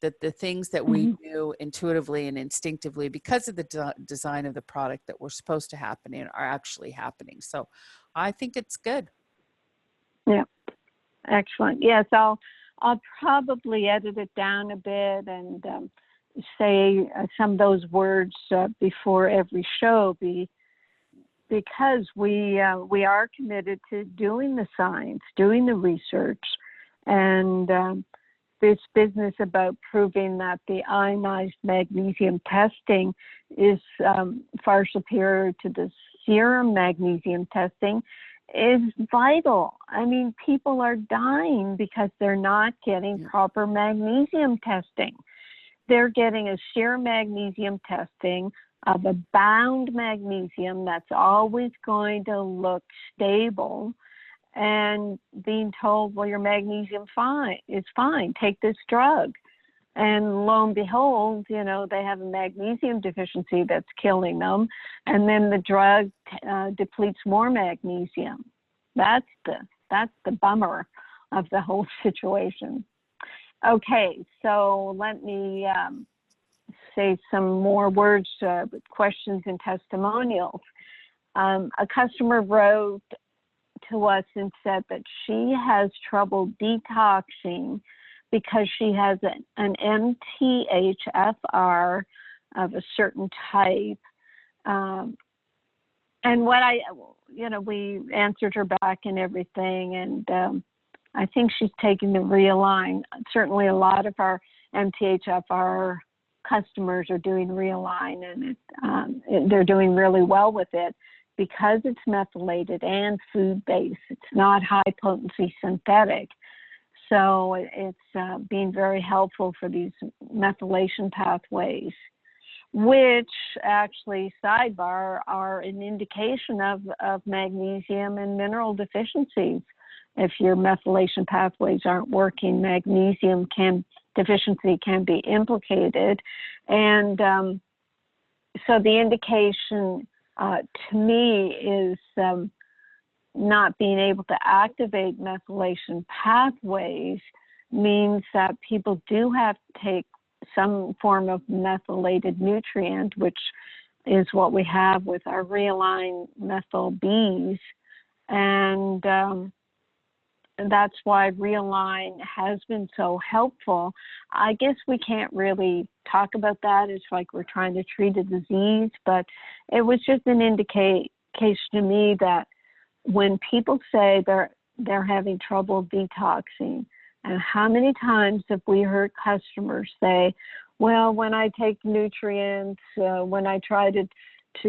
that the things that we do intuitively and instinctively because of the design of the product that we're supposed to happen in are actually happening. So I think it's good. Yeah, excellent. Yes, I'll probably edit it down a bit and say some of those words before every show, because we are committed to doing the science, doing the research, and this business about proving that the ionized magnesium testing is far superior to the serum magnesium testing is vital. I mean, people are dying because they're not getting proper magnesium testing. They're getting a serum magnesium testing of a bound magnesium that's always going to look stable, and being told, well, your magnesium is fine, take this drug. And lo and behold, you know, they have a magnesium deficiency that's killing them. And then the drug depletes more magnesium. That's the bummer of the whole situation. Okay, so let me say some more words, questions and testimonials. A customer wrote to us and said that she has trouble detoxing because she has an MTHFR of a certain type. And we answered her back and everything. And I think she's taking the Realign. Certainly a lot of our MTHFR customers are doing Realign, and they're doing really well with it because it's methylated and food-based. It's not high-potency synthetic. So it's being very helpful for these methylation pathways, which actually, sidebar, are an indication of magnesium and mineral deficiencies. If your methylation pathways aren't working, magnesium deficiency can be implicated. And so the indication to me is not being able to activate methylation pathways means that people do have to take some form of methylated nutrient, which is what we have with our Realign methyl Bs. And that's why Realign has been so helpful. I guess we can't really talk about that. It's like we're trying to treat a disease, but it was just an indication to me that when people say they're having trouble detoxing, and how many times have we heard customers say, well, when I take nutrients, when I try to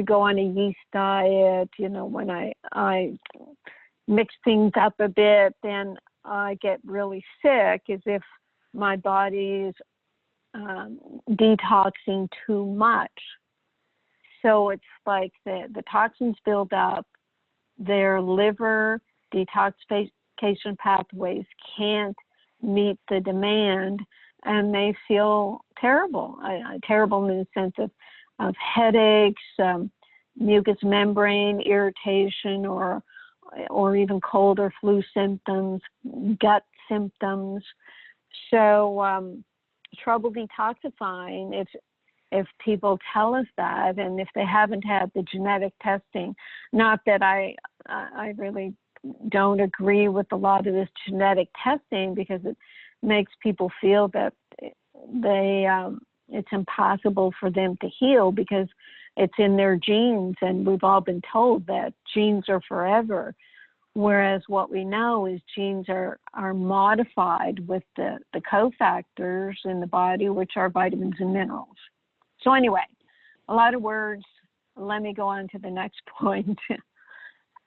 go on a yeast diet, when I mix things up a bit, then I get really sick, as if my body is detoxing too much. So it's like the toxins build up, their liver detoxification pathways can't meet the demand, and they feel terrible. Terrible in the sense of headaches, mucous membrane irritation, or even cold or flu symptoms, gut symptoms. So trouble detoxifying, if people tell us that, and if they haven't had the genetic testing, not that I really don't agree with a lot of this genetic testing, because it makes people feel that it's impossible for them to heal because it's in their genes, and we've all been told that genes are forever. Whereas what we know is genes are modified with the cofactors in the body, which are vitamins and minerals. So anyway, a lot of words. Let me go on to the next point.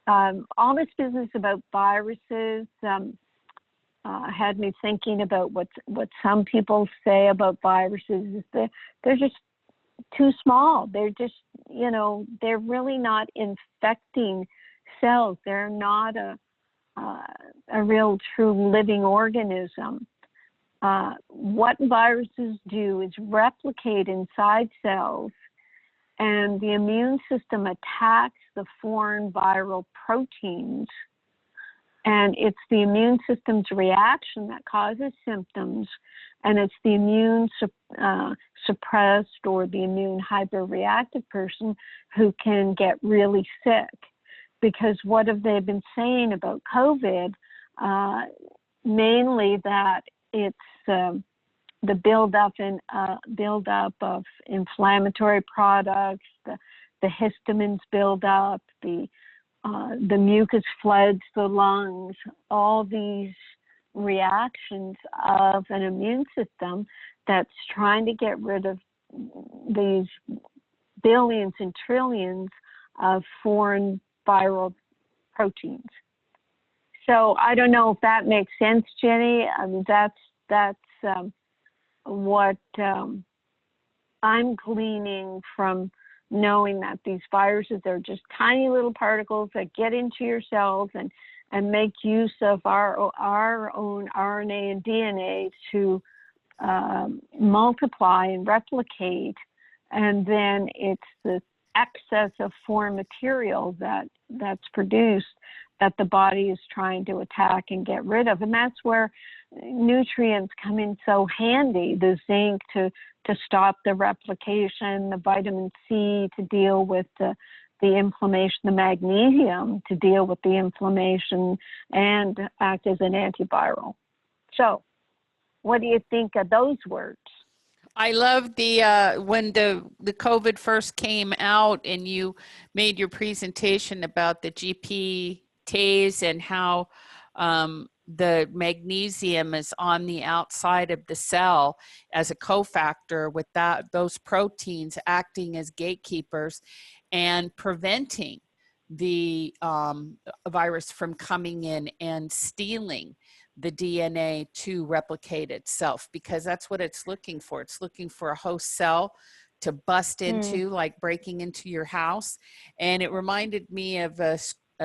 All this business about viruses had me thinking about what some people say about viruses is that they're just too small. They're just, they're really not infecting cells. They're not a real true living organism. What viruses do is replicate inside cells, and the immune system attacks the foreign viral proteins, and it's the immune system's reaction that causes symptoms, and it's the immune suppressed or the immune hyperreactive person who can get really sick. Because what have they been saying about COVID? Mainly that it's the buildup of inflammatory products, the histamines build up, the mucus floods the lungs, all these reactions of an immune system that's trying to get rid of these billions and trillions of foreign viral proteins. So I don't know if that makes sense, Jenny. I mean, that's what I'm gleaning from knowing that these viruses are just tiny little particles that get into your cells and make use of our own RNA and DNA to multiply and replicate, and then it's the excess of foreign material that's produced that the body is trying to attack and get rid of. And that's where nutrients come in so handy, the zinc to stop the replication, the vitamin C to deal with the inflammation, the magnesium to deal with the inflammation and act as an antiviral. So what do you think of those words? I love the when the COVID first came out and you made your presentation about the GPTs and how the magnesium is on the outside of the cell as a cofactor, with those proteins acting as gatekeepers and preventing the virus from coming in and stealing the DNA to replicate itself, because that's what it's looking for. It's looking for a host cell to bust into, like breaking into your house. And it reminded me of a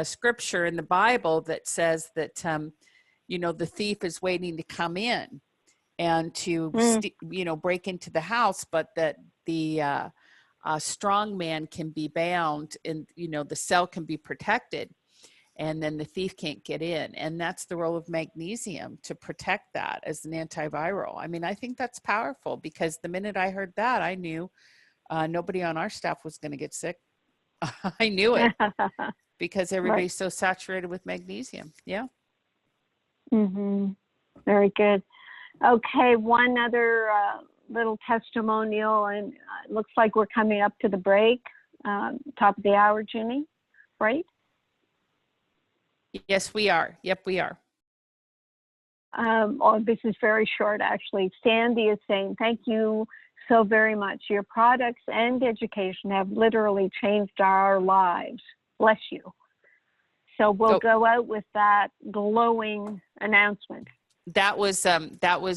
scripture in the Bible that says that, the thief is waiting to come in and to, break into the house, but that the strong man can be bound and, the cell can be protected, and then the thief can't get in. And that's the role of magnesium, to protect that as an antiviral. I mean, I think that's powerful, because the minute I heard that, I knew nobody on our staff was going to get sick. I knew it because everybody's so saturated with magnesium. Yeah. Very good. Okay, one other little testimonial, and it looks like we're coming up to the break, top of the hour, Ginny, right? Yes, we are. Yep, we are. This is very short, actually. Sandy is saying, thank you so very much. Your products and education have literally changed our lives. Bless you. So we'll go out with that glowing announcement. That was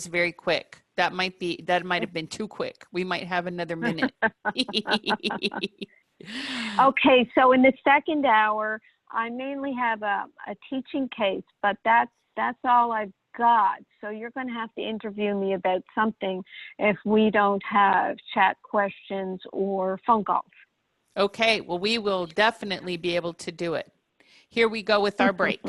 very quick. That might have been too quick. We might have another minute. Okay, so in the second hour, I mainly have a teaching case, but that's all I've got. So you're going to have to interview me about something if we don't have chat questions or phone calls. Okay, well, we will definitely be able to do it. Here we go with our break.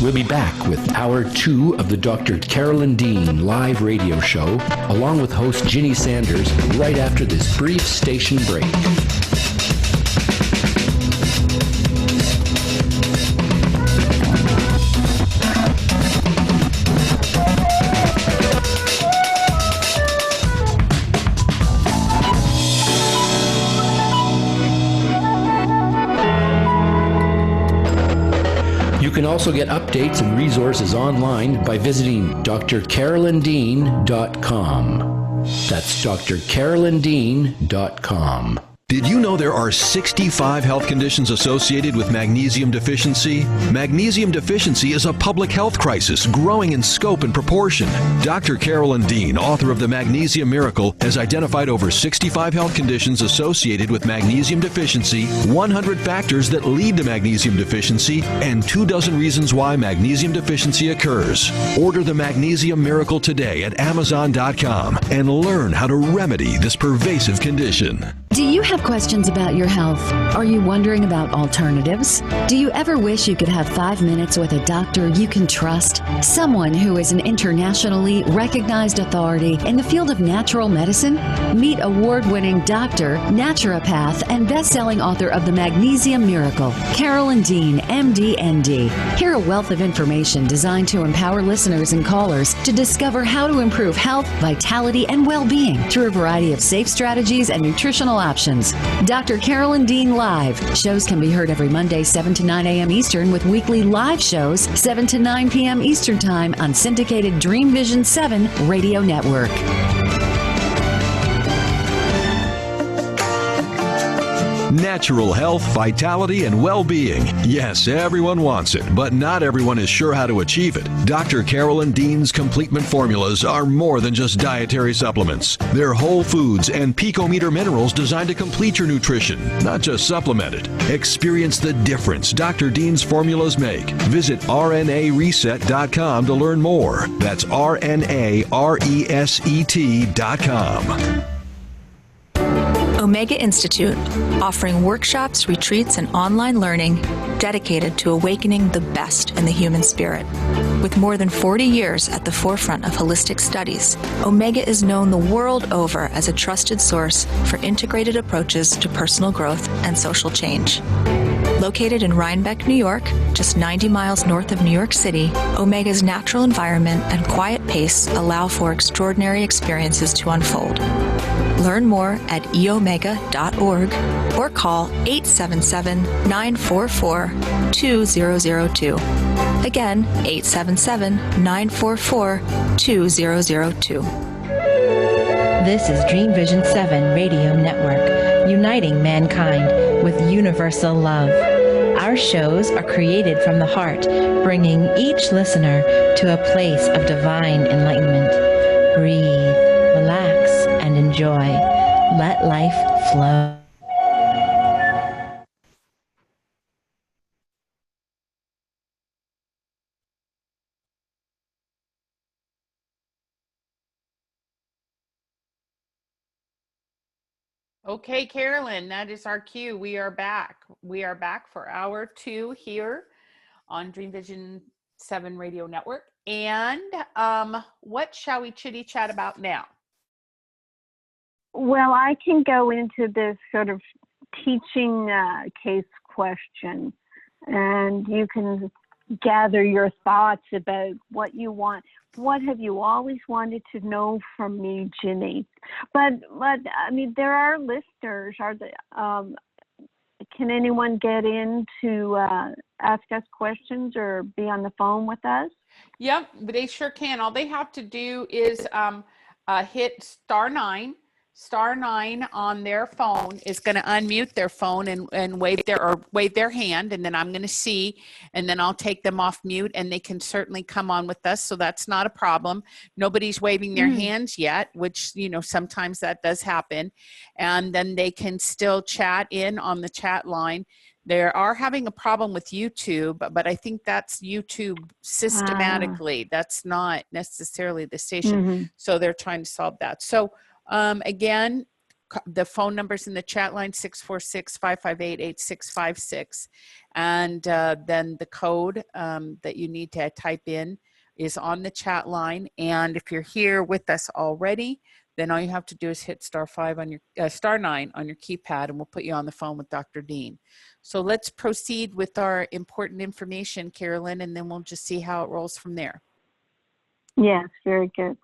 We'll be back with Hour 2 of the Dr. Carolyn Dean live radio show, along with host Ginny Sanders, right after this brief station break. You can also get updates and resources online by visiting drcarolyndean.com. That's drcarolyndean.com. Did you know there are 65 health conditions associated with magnesium deficiency? Magnesium deficiency is a public health crisis growing in scope and proportion. Dr. Carolyn Dean, author of The Magnesium Miracle, has identified over 65 health conditions associated with magnesium deficiency, 100 factors that lead to magnesium deficiency, and 24 reasons why magnesium deficiency occurs. Order The Magnesium Miracle today at Amazon.com and learn how to remedy this pervasive condition. Do you have questions about your health? Are you wondering about alternatives? Do you ever wish you could have 5 minutes with a doctor you can trust? Someone who is an internationally recognized authority in the field of natural medicine? Meet award-winning doctor, naturopath, and best-selling author of The Magnesium Miracle, Carolyn Dean, MD, ND. Hear a wealth of information designed to empower listeners and callers to discover how to improve health, vitality, and well-being through a variety of safe strategies and nutritional options. Dr. Carolyn Dean Live. Shows can be heard every Monday, 7 to 9 a.m. Eastern, with weekly live shows, 7 to 9 p.m. Eastern Time on syndicated Dream Vision 7 radio network. Natural health, vitality, and well-being. Yes, everyone wants it, but not everyone is sure how to achieve it. Dr. Carolyn Dean's Completement Formulas are more than just dietary supplements. They're whole foods and picometer minerals designed to complete your nutrition, not just supplement it. Experience the difference Dr. Dean's formulas make. Visit RNAreset.com to learn more. That's RNARESET.com. Omega Institute, offering workshops, retreats, and online learning dedicated to awakening the best in the human spirit. With more than 40 years at the forefront of holistic studies, Omega is known the world over as a trusted source for integrated approaches to personal growth and social change. Located in Rhinebeck, New York, just 90 miles north of New York City, Omega's natural environment and quiet pace allow for extraordinary experiences to unfold. Learn more at eomega.org or call 877-944-2002. Again, 877-944-2002. This is Dream Vision 7 Radio Network, uniting mankind with universal love. Our shows are created from the heart, bringing each listener to a place of divine enlightenment. Breathe, relax, and enjoy. Let life flow. Okay, Carolyn, that is our cue. We are back. We are back for hour 2 here on Dream Vision 7 Radio Network. And what shall we chitty chat about now? Well, I can go into this sort of teaching case question, and you can gather your thoughts about what you want. What have you always wanted to know from me, Ginny? But I mean, there are listeners. Can anyone get in to ask us questions or be on the phone with us? Yep, they sure can. All they have to do is hit *9. *9 on their phone is going to unmute their phone and wave their hand, and then I'm going to see, and then I'll take them off mute, and they can certainly come on with us. So that's not a problem. Nobody's waving their hands yet, which, you know, sometimes that does happen. And then they can still chat in on the chat line. They are having a problem with YouTube, but I think that's YouTube systematically. That's not necessarily the station. So they're trying to solve that. So again, the phone number's in the chat line, 646-558-8656. And then the code that you need to type in is on the chat line. And if you're here with us already, then all you have to do is hit *5 on your *9 on your keypad, and we'll put you on the phone with Dr. Dean. So let's proceed with our important information, Carolyn, and then we'll just see how it rolls from there. Yes, very good.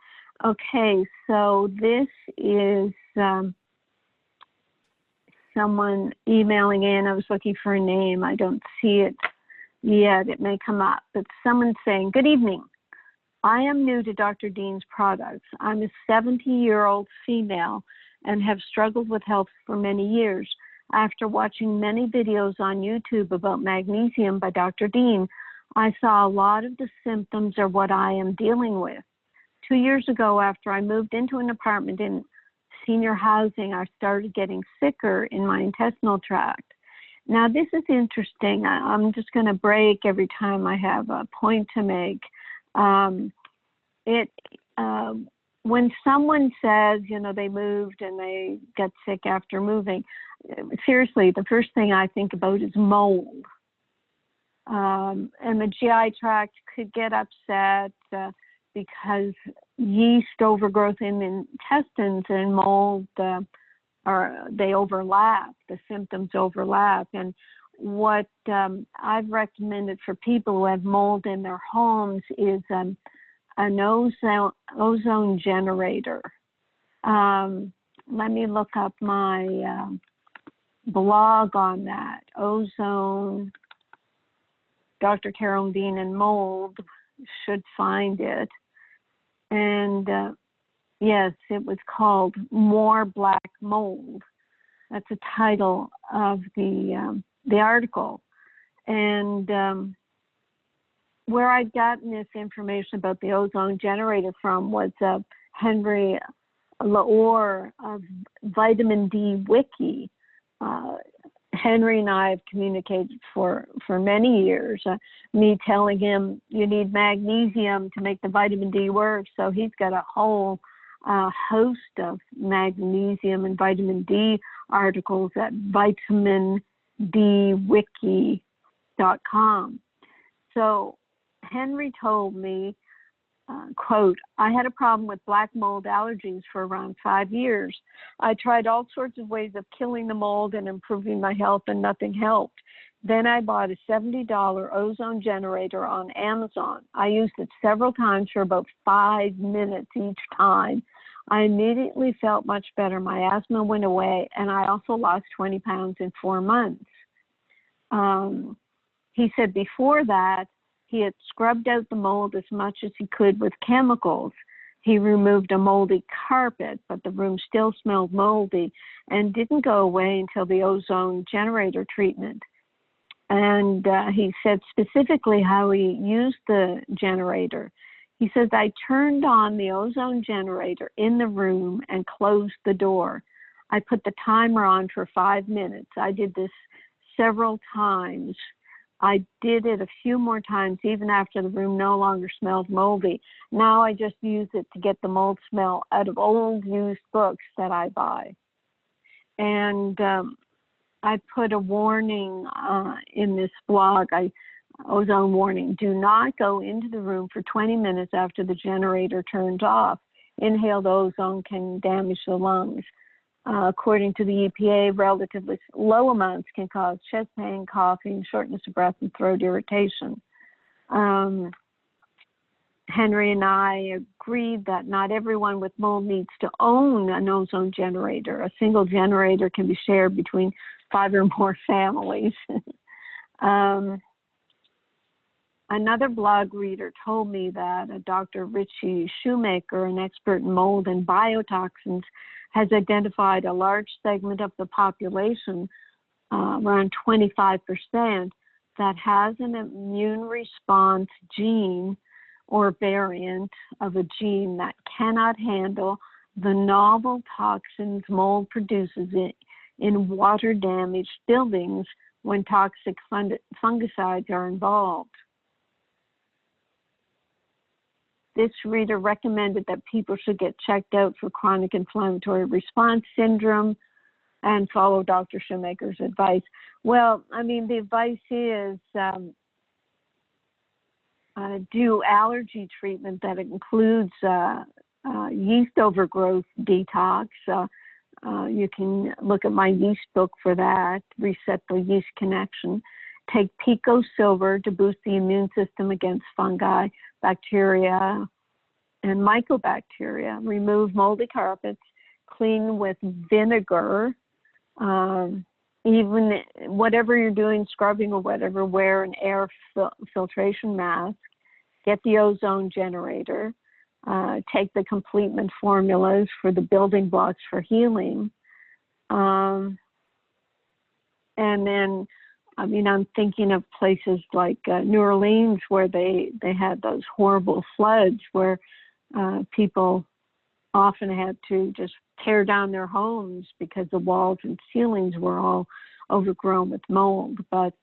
Okay, so this is someone emailing in. I was looking for a name. I don't see it yet. It may come up. But someone's saying, "Good evening. I am new to Dr. Dean's products. I'm a 70-year-old female and have struggled with health for many years. After watching many videos on YouTube about magnesium by Dr. Dean, I saw a lot of the symptoms are what I am dealing with. 2 years ago, after I moved into an apartment in senior housing, I started getting sicker in my intestinal tract. Now, this is interesting. I'm just going to break every time I have a point to make. When someone says, you know, they moved and they get sick after moving, seriously, the first thing I think about is mold. And the GI tract could get upset because yeast overgrowth in the intestines and mold they overlap, the symptoms overlap. And what I've recommended for people who have mold in their homes is an ozone generator. Let me look up my blog on that. Ozone, Dr. Carolyn Dean and mold, should find it. And yes, it was called More Black Mold. That's the title of the article. And where I'd gotten this information about the ozone generator from was Henry Laor of Vitamin D Wiki. Henry and I have communicated for many years, me telling him you need magnesium to make the vitamin D work. So he's got a whole a host of magnesium and vitamin D articles at vitamindwiki.com. So Henry told me, quote, I had a problem with black mold allergies for around 5 years. I tried all sorts of ways of killing the mold and improving my health, and nothing helped. Then I bought a $70 ozone generator on Amazon. I used it several times for about 5 minutes each time. I immediately felt much better. My asthma went away, and I also lost 20 pounds in 4 months. He said before that, he had scrubbed out the mold as much as he could with chemicals. He removed a moldy carpet, but the room still smelled moldy and didn't go away until the ozone generator treatment. And he said specifically how he used the generator. He says, I turned on the ozone generator in the room and closed the door. I put the timer on for 5 minutes. I did this several times. I did it a few more times, even after the room no longer smelled moldy. Now I just use it to get the mold smell out of old used books that I buy. And I put a warning in this blog, ozone warning, do not go into the room for 20 minutes after the generator turns off. Inhaled ozone can damage the lungs. According to the EPA, relatively low amounts can cause chest pain, coughing, shortness of breath, and throat irritation. Henry and I agreed that not everyone with mold needs to own an ozone generator. A single generator can be shared between 5 or more families. Another blog reader told me that Dr. Richie Shoemaker, an expert in mold and biotoxins, has identified a large segment of the population, around 25%, that has an immune response gene or variant of a gene that cannot handle the novel toxins mold produces in water-damaged buildings when toxic fungicides are involved. This reader recommended that people should get checked out for chronic inflammatory response syndrome and follow Dr. Shoemaker's advice. Well, I mean, the advice is do allergy treatment that includes yeast overgrowth detox. You can look at my yeast book for that, Reset the Yeast Connection. Take Pico Silver to boost the immune system against fungi, bacteria, and mycobacteria. Remove moldy carpets. Clean with vinegar. Even whatever you're doing, scrubbing or whatever, wear an air filtration mask. Get the ozone generator. Take the completement formulas for the building blocks for healing. And then, I mean, I'm thinking of places like New Orleans where they had those horrible floods where people often had to just tear down their homes because the walls and ceilings were all overgrown with mold. But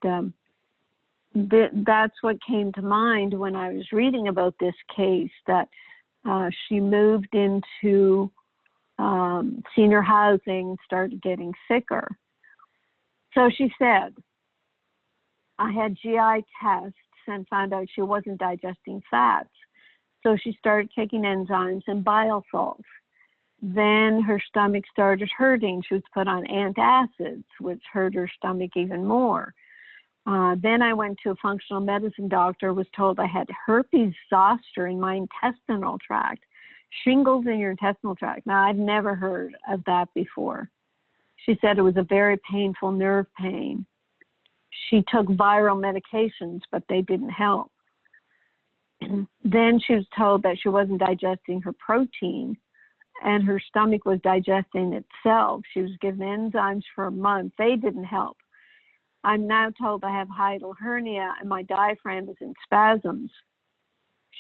that's what came to mind when I was reading about this case, that she moved into senior housing, started getting sicker. So she said, I had GI tests and found out she wasn't digesting fats. So she started taking enzymes and bile salts. Then her stomach started hurting. She was put on antacids, which hurt her stomach even more. Then I went to a functional medicine doctor, was told I had herpes zoster in my intestinal tract, shingles in your intestinal tract. Now, I've never heard of that before. She said it was a very painful nerve pain. She took viral medications, but they didn't help. Then she was told that she wasn't digesting her protein and her stomach was digesting itself. She was given enzymes for a month. They didn't help. I'm now told I have hiatal hernia and my diaphragm is in spasms.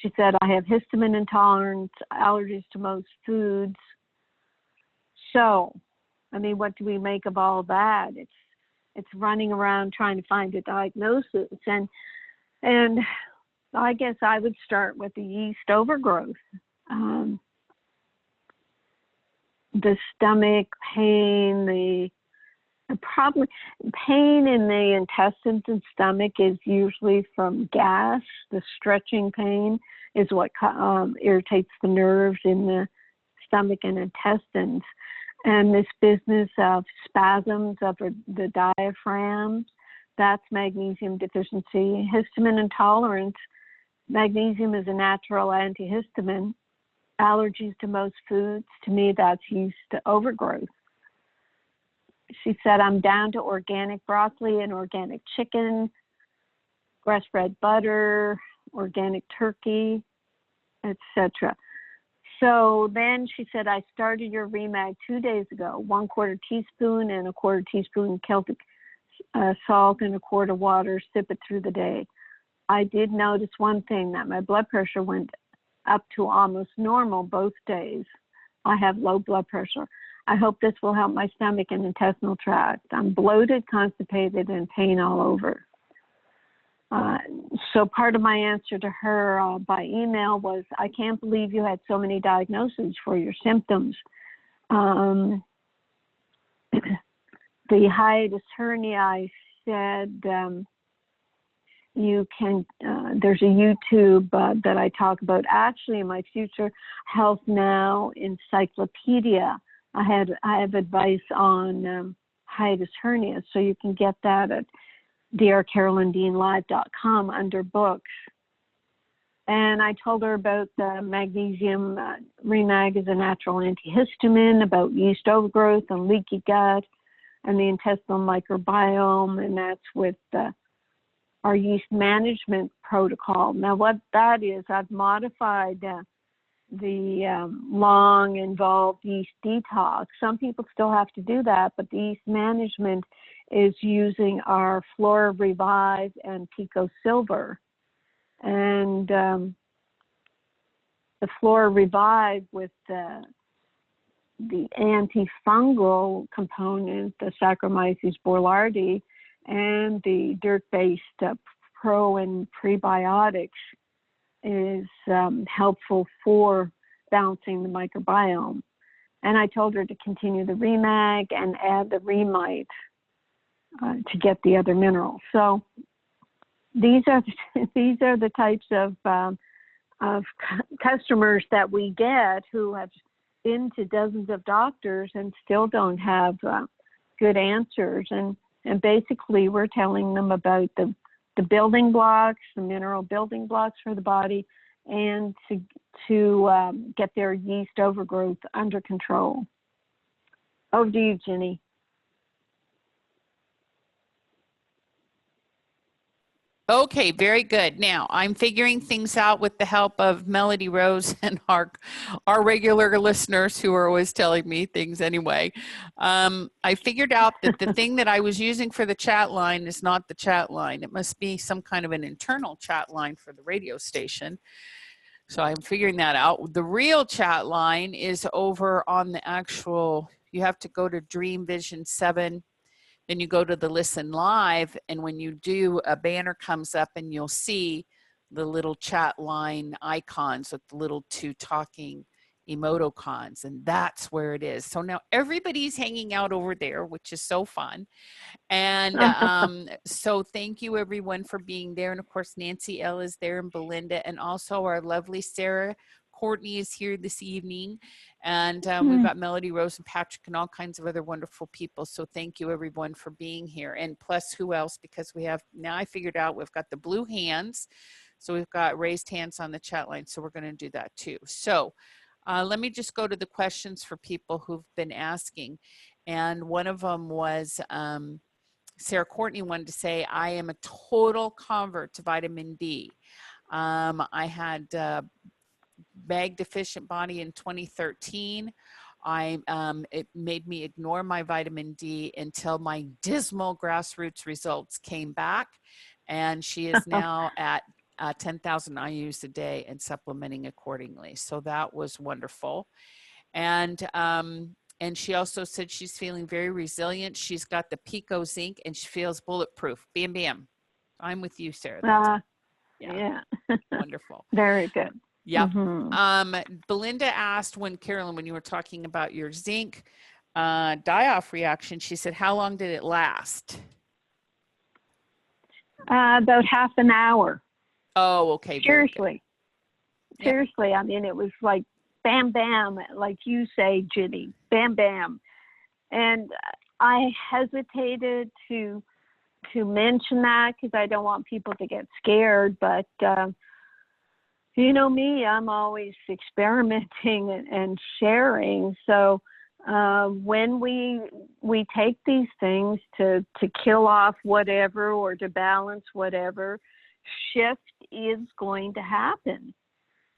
She said I have histamine intolerance, allergies to most foods. So, I mean, what do we make of all that? It's running around trying to find a diagnosis. And I guess I would start with the yeast overgrowth. the stomach pain, the probably pain in the intestines and stomach is usually from gas. The stretching pain is what irritates the nerves in the stomach and intestines. And this business of spasms of the diaphragm, that's magnesium deficiency. Histamine intolerance, magnesium is a natural antihistamine. Allergies to most foods, to me, that's yeast overgrowth. She said, I'm down to organic broccoli and organic chicken, grass-fed butter, organic turkey, etc. So then she said, I started your Remag 2 days ago, 1/4 teaspoon and 1/4 teaspoon Celtic salt and 1/4 water, sip it through the day. I did notice one thing, that my blood pressure went up to almost normal both days. I have low blood pressure. I hope this will help my stomach and intestinal tract. I'm bloated, constipated, and pain all over. So part of my answer to her by email was, I can't believe you had so many diagnoses for your symptoms. The hiatus hernia, I said, you can, there's a YouTube that I talk about, actually in my Future Health Now encyclopedia. I have advice on hiatus hernia, so you can get that at drcarolyndeanlive.com under books. And I told her about the magnesium Remag is a natural antihistamine, about yeast overgrowth and leaky gut, and the intestinal microbiome, and that's with our yeast management protocol. Now, what that is, I've modified the long, involved yeast detox. Some people still have to do that, but the yeast management is using our Flora Revive and Pico Silver. And the Flora Revive with the antifungal component, the Saccharomyces boulardii, and the dirt-based pro and prebiotics is helpful for balancing the microbiome. And I told her to continue the Remag and add the Remite to get the other minerals. So these are the types of customers that we get who have been to dozens of doctors and still don't have good answers. And basically, we're telling them about the building blocks, the mineral building blocks for the body, and to get their yeast overgrowth under control. Over to you, Ginny. Okay, very good. Now, I'm figuring things out with the help of Melody Rose and our regular listeners who are always telling me things anyway. I figured out that the thing that I was using for the chat line is not the chat line. It must be some kind of an internal chat line for the radio station. So I'm figuring that out. The real chat line is over on the actual, you have to go to Dream Vision 7. Then you go to the Listen Live, and when you do, a banner comes up and you'll see the little chat line icons with the little two talking emoticons, and that's where it is. So now everybody's hanging out over there, which is so fun. And so thank you everyone for being there. And of course, Nancy L is there, and Belinda, and also our lovely Sarah Courtney is here this evening, and we've got Melody Rose and Patrick and all kinds of other wonderful people. So thank you everyone for being here. And plus, who else? Because we have, now I figured out we've got the blue hands. So we've got raised hands on the chat line. So we're going to do that too. So let me just go to the questions for people who've been asking. And one of them was, Sarah Courtney wanted to say, I am a total convert to vitamin D. I had Mag deficient body in 2013. It made me ignore my vitamin D until my dismal grassroots results came back, and she is now at 10,000 IUs a day and supplementing accordingly. So that was wonderful. And she also said she's feeling very resilient. She's got the Pico zinc and she feels bulletproof. Bam, bam. I'm with you, Sarah. Yeah. Wonderful. Very good. Yep. Mhm. Belinda asked Carolyn, when you were talking about your zinc die-off reaction, she said, how long did it last? About half an hour. Oh, okay. Seriously. Yep. Seriously. I mean, it was like bam, bam, like you say, Ginny, bam, bam. And I hesitated to mention that because I don't want people to get scared, but you know me, I'm always experimenting and sharing. So when we take these things to kill off whatever or to balance whatever, shift is going to happen.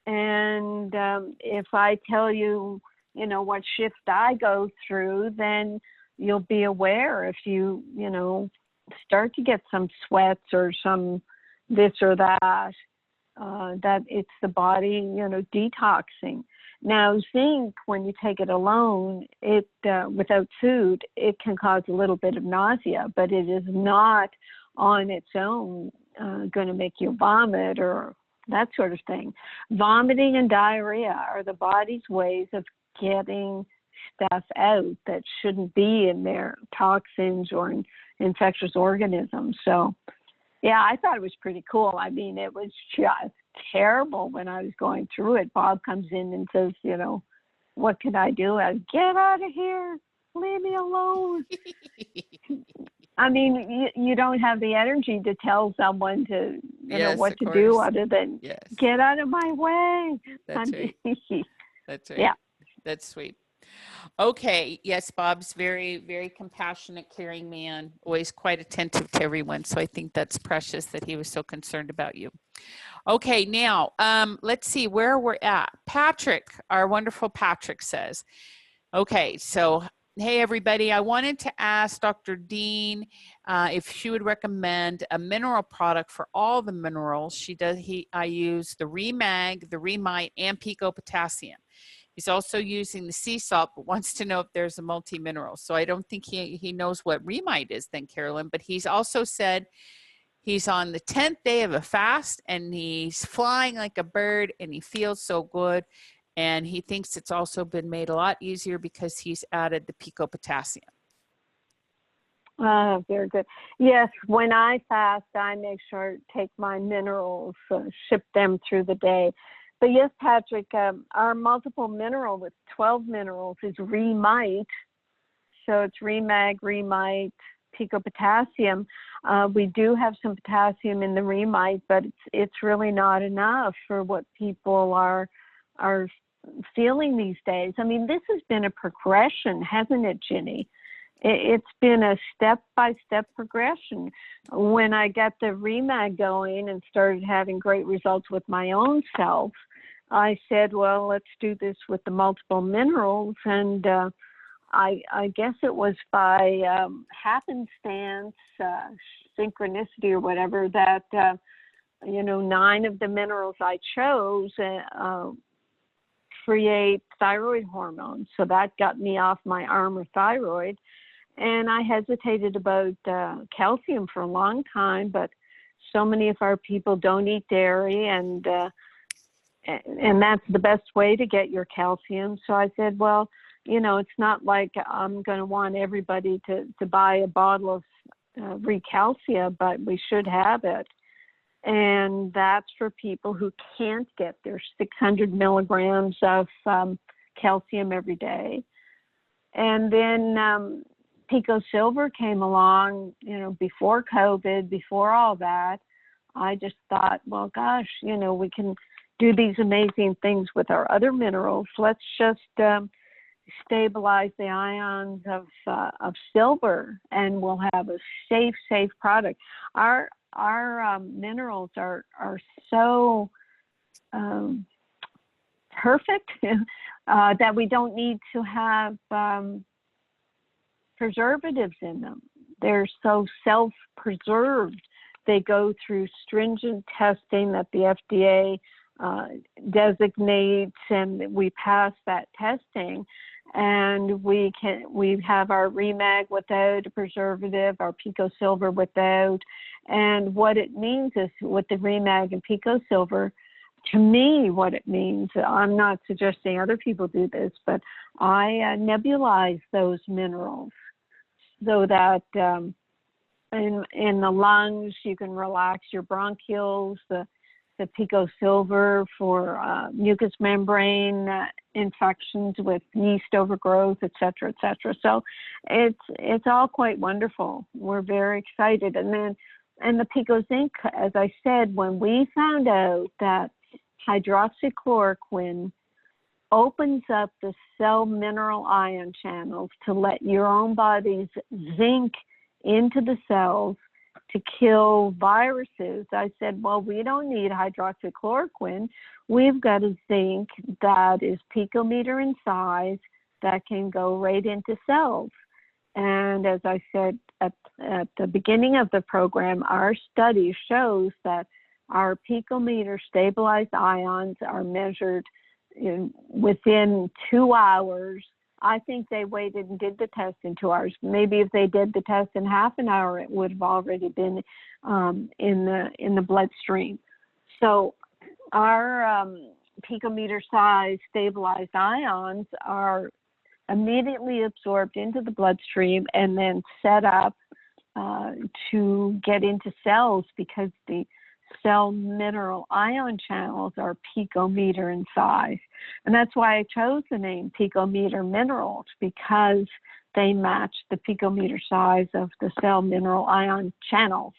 And if I tell you, you know, what shift I go through, then you'll be aware if you know, start to get some sweats or some this or that, that it's the body, you know, detoxing. Now, zinc, when you take it alone, it without food, it can cause a little bit of nausea, but it is not on its own going to make you vomit or that sort of thing. Vomiting and diarrhea are the body's ways of getting stuff out that shouldn't be in there, toxins or infectious organisms. So, yeah, I thought it was pretty cool. I mean, it was just terrible when I was going through it. Bob comes in and says, you know, what can I do? I get out of here. Leave me alone. I mean, you don't have the energy to tell someone to, you know, what to do other than get out of my way. That's right. That's right. Yeah. That's sweet. Okay. Yes, Bob's very, very compassionate, caring man, always quite attentive to everyone. So I think that's precious that he was so concerned about you. Okay, now let's see where we're at. Patrick, our wonderful Patrick says, okay, so hey everybody, I wanted to ask Dr. Dean if she would recommend a mineral product for all the minerals. I use the Remag, the Remite, and Pico Potassium. He's also using the sea salt, but wants to know if there's a multi-mineral. So I don't think he knows what Remite is then, Carolyn, but he's also said he's on the 10th day of a fast and he's flying like a bird and he feels so good. And he thinks it's also been made a lot easier because he's added the Pico Potassium. Very good. Yes, when I fast, I make sure to take my minerals, ship them through the day. But yes, Patrick, our multiple mineral with 12 minerals is Remite. So it's Remag, Remite, Pico Potassium. We do have some potassium in the Remite, but it's really not enough for what people are feeling these days. I mean, this has been a progression, hasn't it, Ginny? It's been a step-by-step progression. When I got the Remag going and started having great results with my own self, I said, well, let's do this with the multiple minerals. And I guess it was by happenstance, synchronicity or whatever, that, 9 of the minerals I chose create thyroid hormones. So that got me off my Armour thyroid. And I hesitated about calcium for a long time, but so many of our people don't eat dairy, and that's the best way to get your calcium. So I said, well, it's not like I'm going to want everybody to buy a bottle of Recalcia, but we should have it. And that's for people who can't get their 600 milligrams of calcium every day. And then Pico Silver came along, before COVID, before all that. I just thought, well, gosh, we can do these amazing things with our other minerals. Let's just stabilize the ions of silver, and we'll have a safe product. Our minerals are so perfect that we don't need to have preservatives in them. They're so self-preserved. They go through stringent testing that the FDA designates, and we pass that testing, and we have our Remag without a preservative, our Pico Silver without. And what it means is with the Remag and Pico Silver, to me, what it means, I'm not suggesting other people do this, but I nebulize those minerals so that in the lungs, you can relax your bronchioles, the pico silver for mucous membrane infections with yeast overgrowth, et cetera, et cetera. So it's all quite wonderful. We're very excited. And the pico zinc, as I said, when we found out that hydroxychloroquine opens up the cell mineral ion channels to let your own body's zinc into the cells to kill viruses, I said, well, we don't need hydroxychloroquine. We've got a zinc that is picometer in size that can go right into cells. And as I said at the beginning of the program, our study shows that our picometer stabilized ions are measured within 2 hours. I think they waited and did the test in 2 hours. Maybe if they did the test in half an hour, it would have already been in the bloodstream. So our picometer size stabilized ions are immediately absorbed into the bloodstream and then set up to get into cells, because the cell mineral ion channels are picometer in size. And that's why I chose the name picometer minerals, because they match the picometer size of the cell mineral ion channels.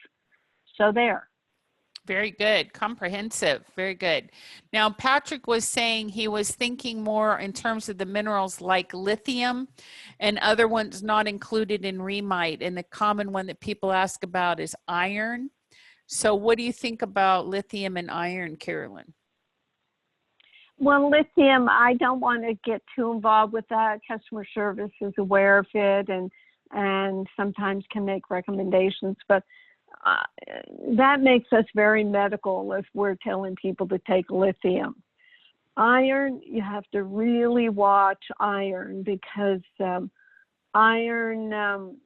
So there. Very good. Comprehensive. Very good. Now, Patrick was saying he was thinking more in terms of the minerals like lithium and other ones not included in Remite. And the common one that people ask about is iron. So what do you think about lithium and iron, Carolyn? Well, lithium, I don't want to get too involved with that. Customer service is aware of it and sometimes can make recommendations, but that makes us very medical if we're telling people to take lithium. Iron, you have to really watch iron, because iron,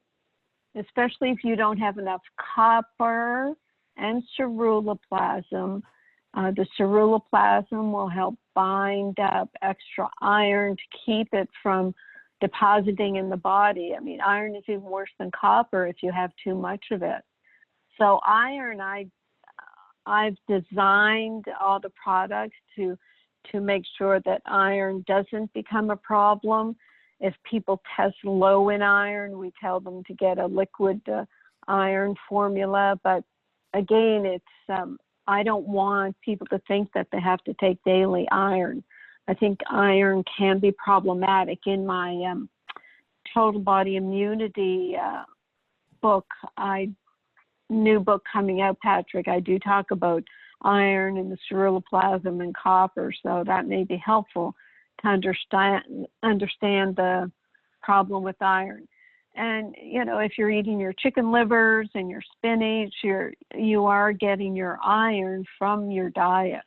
especially if you don't have enough copper and ceruloplasm, the ceruloplasm will help bind up extra iron to keep it from depositing in the body. I mean, iron is even worse than copper if you have too much of it. So iron, I've designed all the products to make sure that iron doesn't become a problem. If people test low in iron, we tell them to get a liquid iron formula. But again, it's I don't want people to think that they have to take daily iron. I think iron can be problematic. In my total body immunity book, new book coming out, Patrick, I do talk about iron and the ceruloplasm and copper, so that may be helpful to understand the problem with iron. And if you're eating your chicken livers and your spinach, you are getting your iron from your diet.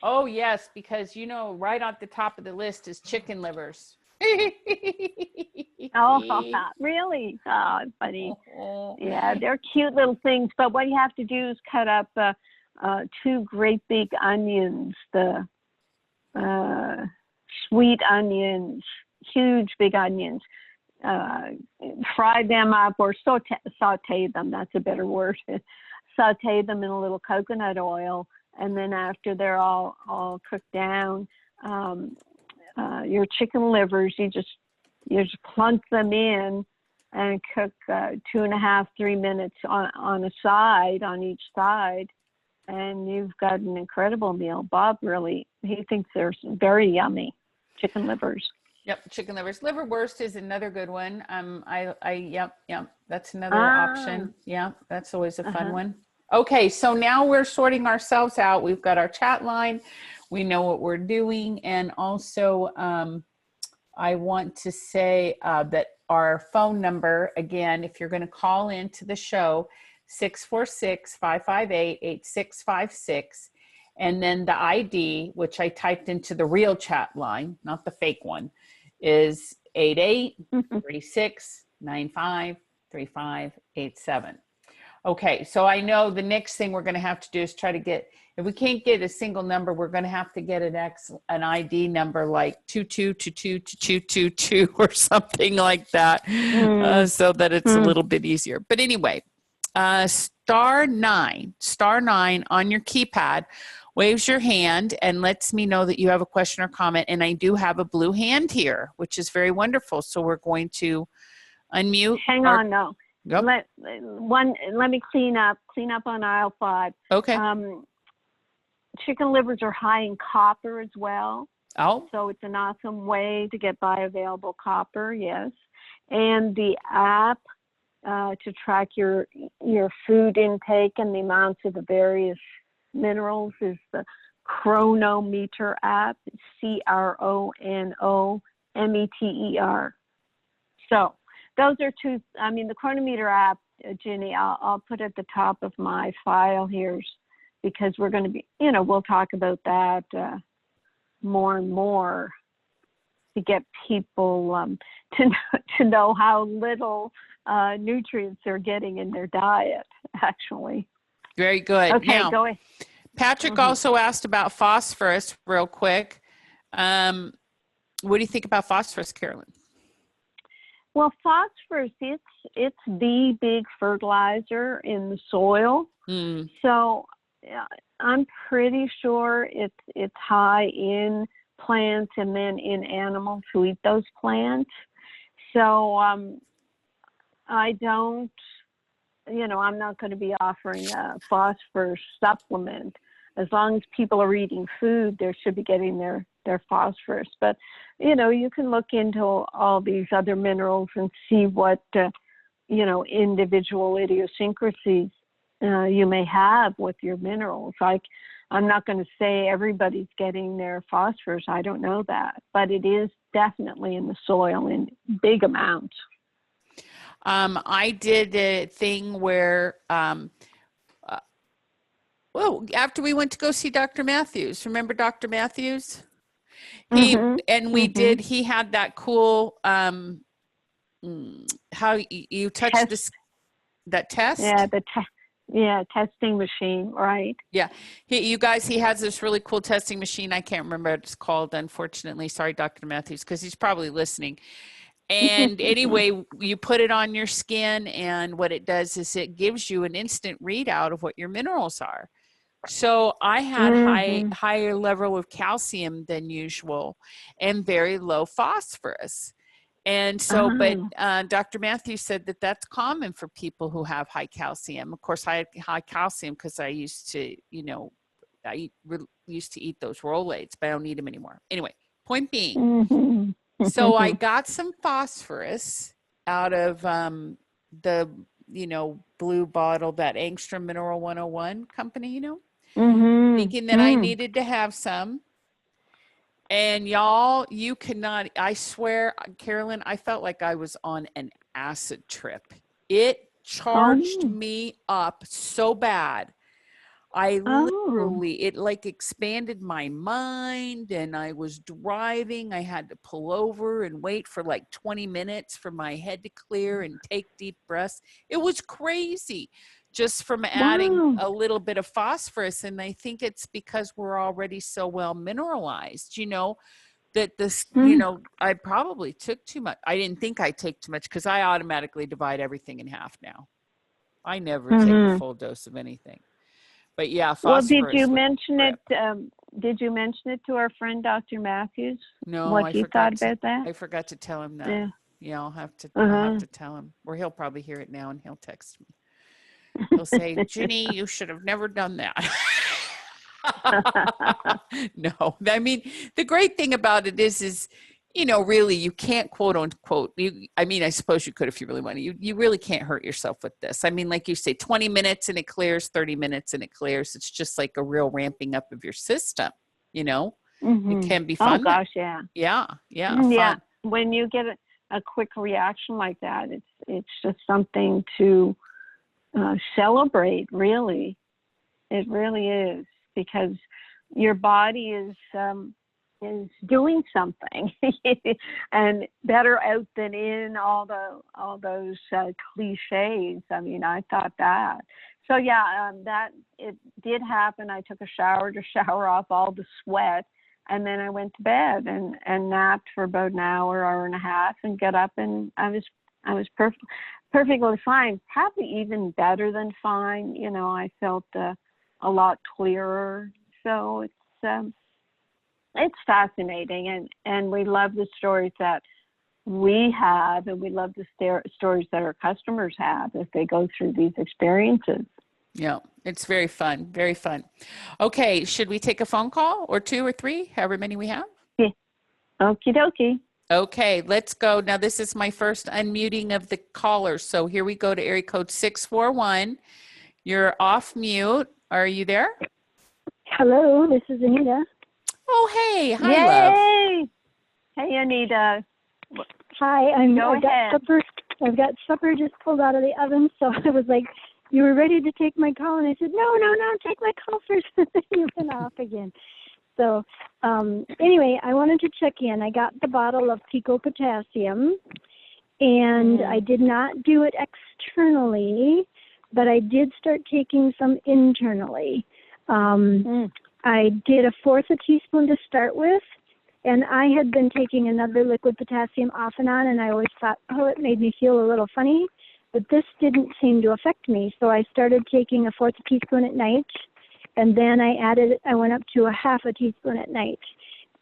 Oh yes, because right at the top of the list is chicken livers. Oh, really? Oh, funny. Yeah, they're cute little things, but what you have to do is cut up 2 great big onions, the sweet onions, huge big onions. Fry them up, or saute them, that's a better word. Saute them in a little coconut oil, and then after they're all cooked down, your chicken livers, you just plunk them in and cook 2.5-3 minutes on each side, and you've got an incredible meal. Bob he thinks they're very yummy, chicken livers. Yep, chicken livers. Liverwurst is another good one. Yep, that's another option. Yeah, that's always a fun one. Okay, so now we're sorting ourselves out. We've got our chat line. We know what we're doing. And also, I want to say that our phone number, again, if you're going to call into the show, 646-558-8656. And then the ID, which I typed into the real chat line, not the fake one, is 88-36-95-3587. Okay, so I know the next thing we're going to have to do is try to get, if we can't get a single number, we're going to have to get an ID number like 22222222 or something like that, so that it's a little bit easier. But anyway, star nine on your keypad waves your hand and lets me know that you have a question or comment. And I do have a blue hand here, which is very wonderful. So we're going to unmute. Hang on, no. Yep. Let me clean up on aisle 5. Okay. Chicken livers are high in copper as well. Oh. So it's an awesome way to get bioavailable copper, yes. And the app to track your food intake and the amounts of the various minerals is the Chronometer app, CRONOMETER. So those are two, I mean, the Chronometer app, Ginny, I'll put at the top of my file here because we're going to be, we'll talk about that more and more to get people to know how little nutrients they're getting in their diet, actually. Very good. Okay, now, go ahead. Patrick also asked about phosphorus real quick. What do you think about phosphorus, Carolyn? Well, phosphorus, it's the big fertilizer in the soil. So I'm pretty sure it's high in plants and then in animals who eat those plants. So I don't, I'm not going to be offering a phosphorus supplement. As long as people are eating food, they should be getting their phosphorus. But, you can look into all these other minerals and see what, individual idiosyncrasies you may have with your minerals. Like, I'm not going to say everybody's getting their phosphorus. I don't know that. But it is definitely in the soil in big amounts. I did a thing where, after we went to go see Dr. Matthews, remember Dr. Matthews? He had that cool, how you touch that test? Yeah, testing machine, right? Yeah. He has this really cool testing machine. I can't remember what it's called, unfortunately. Sorry, Dr. Matthews, because he's probably listening. And anyway, you put it on your skin, and what it does is it gives you an instant readout of what your minerals are. So I had higher level of calcium than usual and very low phosphorus. And so, but Dr. Matthews said that that's common for people who have high calcium. Of course, I had high calcium because I used to, used to eat those Rolaids, but I don't need them anymore. Anyway, point being, so I got some phosphorus out of the, blue bottle, that Angstrom Mineral 101 company, thinking that I needed to have some. And y'all, you cannot, I swear, Carolyn, I felt like I was on an acid trip. It charged me up so bad. I literally, it like expanded my mind, and I was driving. I had to pull over and wait for like 20 minutes for my head to clear and take deep breaths. It was crazy just from adding a little bit of phosphorus. And I think it's because we're already so well mineralized, that this, I probably took too much. I didn't think I take too much because I automatically divide everything in half now. I never take a full dose of anything. But yeah, phosphorus. Well, did you mention it? Did you mention it to our friend Dr. Matthews? No, what he thought about that? I forgot to tell him that. Yeah, I'll have to tell him, or he'll probably hear it now and he'll text me. He'll say, "Ginny, you should have never done that." No, I mean, the great thing about it is, really you can't quote unquote, I suppose you could if you really want to, you really can't hurt yourself with this. I mean, like you say, 20 minutes and it clears, 30 minutes and it clears. It's just like a real ramping up of your system, It can be fun. Oh gosh, yeah. Yeah. Yeah. When you get a quick reaction like that, it's just something to celebrate, really. It really is, because your body is, is doing something, and better out than in, all those cliches. I mean, I thought that. So yeah, that it did happen. I took a shower to shower off all the sweat, and then I went to bed and napped for about an hour and a half, and got up, and I was perfectly fine. Probably even better than fine. You know, I felt a lot clearer. So it's fascinating, and we love the stories that we have, and we love the stories that our customers have as they go through these experiences. Yeah, it's very fun, very fun. Okay, should we take a phone call, or 2 or 3, however many we have? Yeah. Okie dokie. Okay, let's go. Now, this is my first unmuting of the caller. So here we go to area code 641. You're off mute. Are you there? Hello, this is Anita. Oh, hey. Hi, Yay! love. Hey, Anita. Hi, I've got supper just pulled out of the oven, so I was like, you were ready to take my call, and I said, no, take my call first. You went off again. So anyway, I wanted to check in. I got the bottle of Pico Potassium, and I did not do it externally, but I did start taking some internally. I did 1/4 a teaspoon to start with, and I had been taking another liquid potassium off and on, and I always thought, oh, it made me feel a little funny, but this didn't seem to affect me. So I started taking 1/4 a teaspoon at night, and then I went up to 1/2 a teaspoon at night.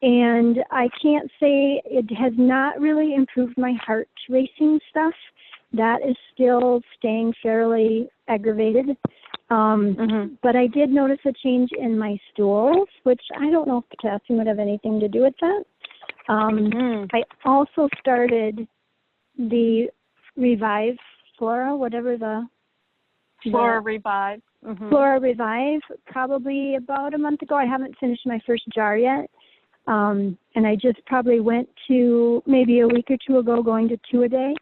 And I can't say it has not really improved my heart racing stuff. That is still staying fairly aggravated. But I did notice a change in my stools, which I don't know if potassium would have anything to do with that. I also started the Revive Flora, whatever the Flora Revive. Flora Revive, probably about a month ago. I haven't finished my first jar yet. And I just probably went to maybe a week or 2 ago going to 2 a day.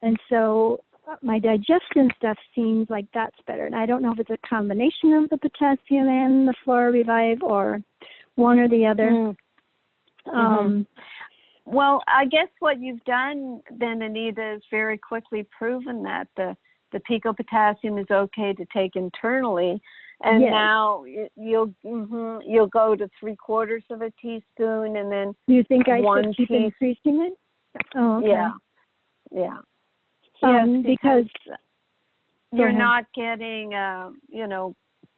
And so my digestion stuff seems like that's better. And I don't know if it's a combination of the potassium and the Flora Revive, or one or the other. Well, I guess what you've done then, Anita, is very quickly proven that the Pico Potassium is okay to take internally. And now you'll go to 3/4 of a teaspoon, and then you think I should keep increasing it? Oh, okay. Yeah. Yes, because you're not getting, a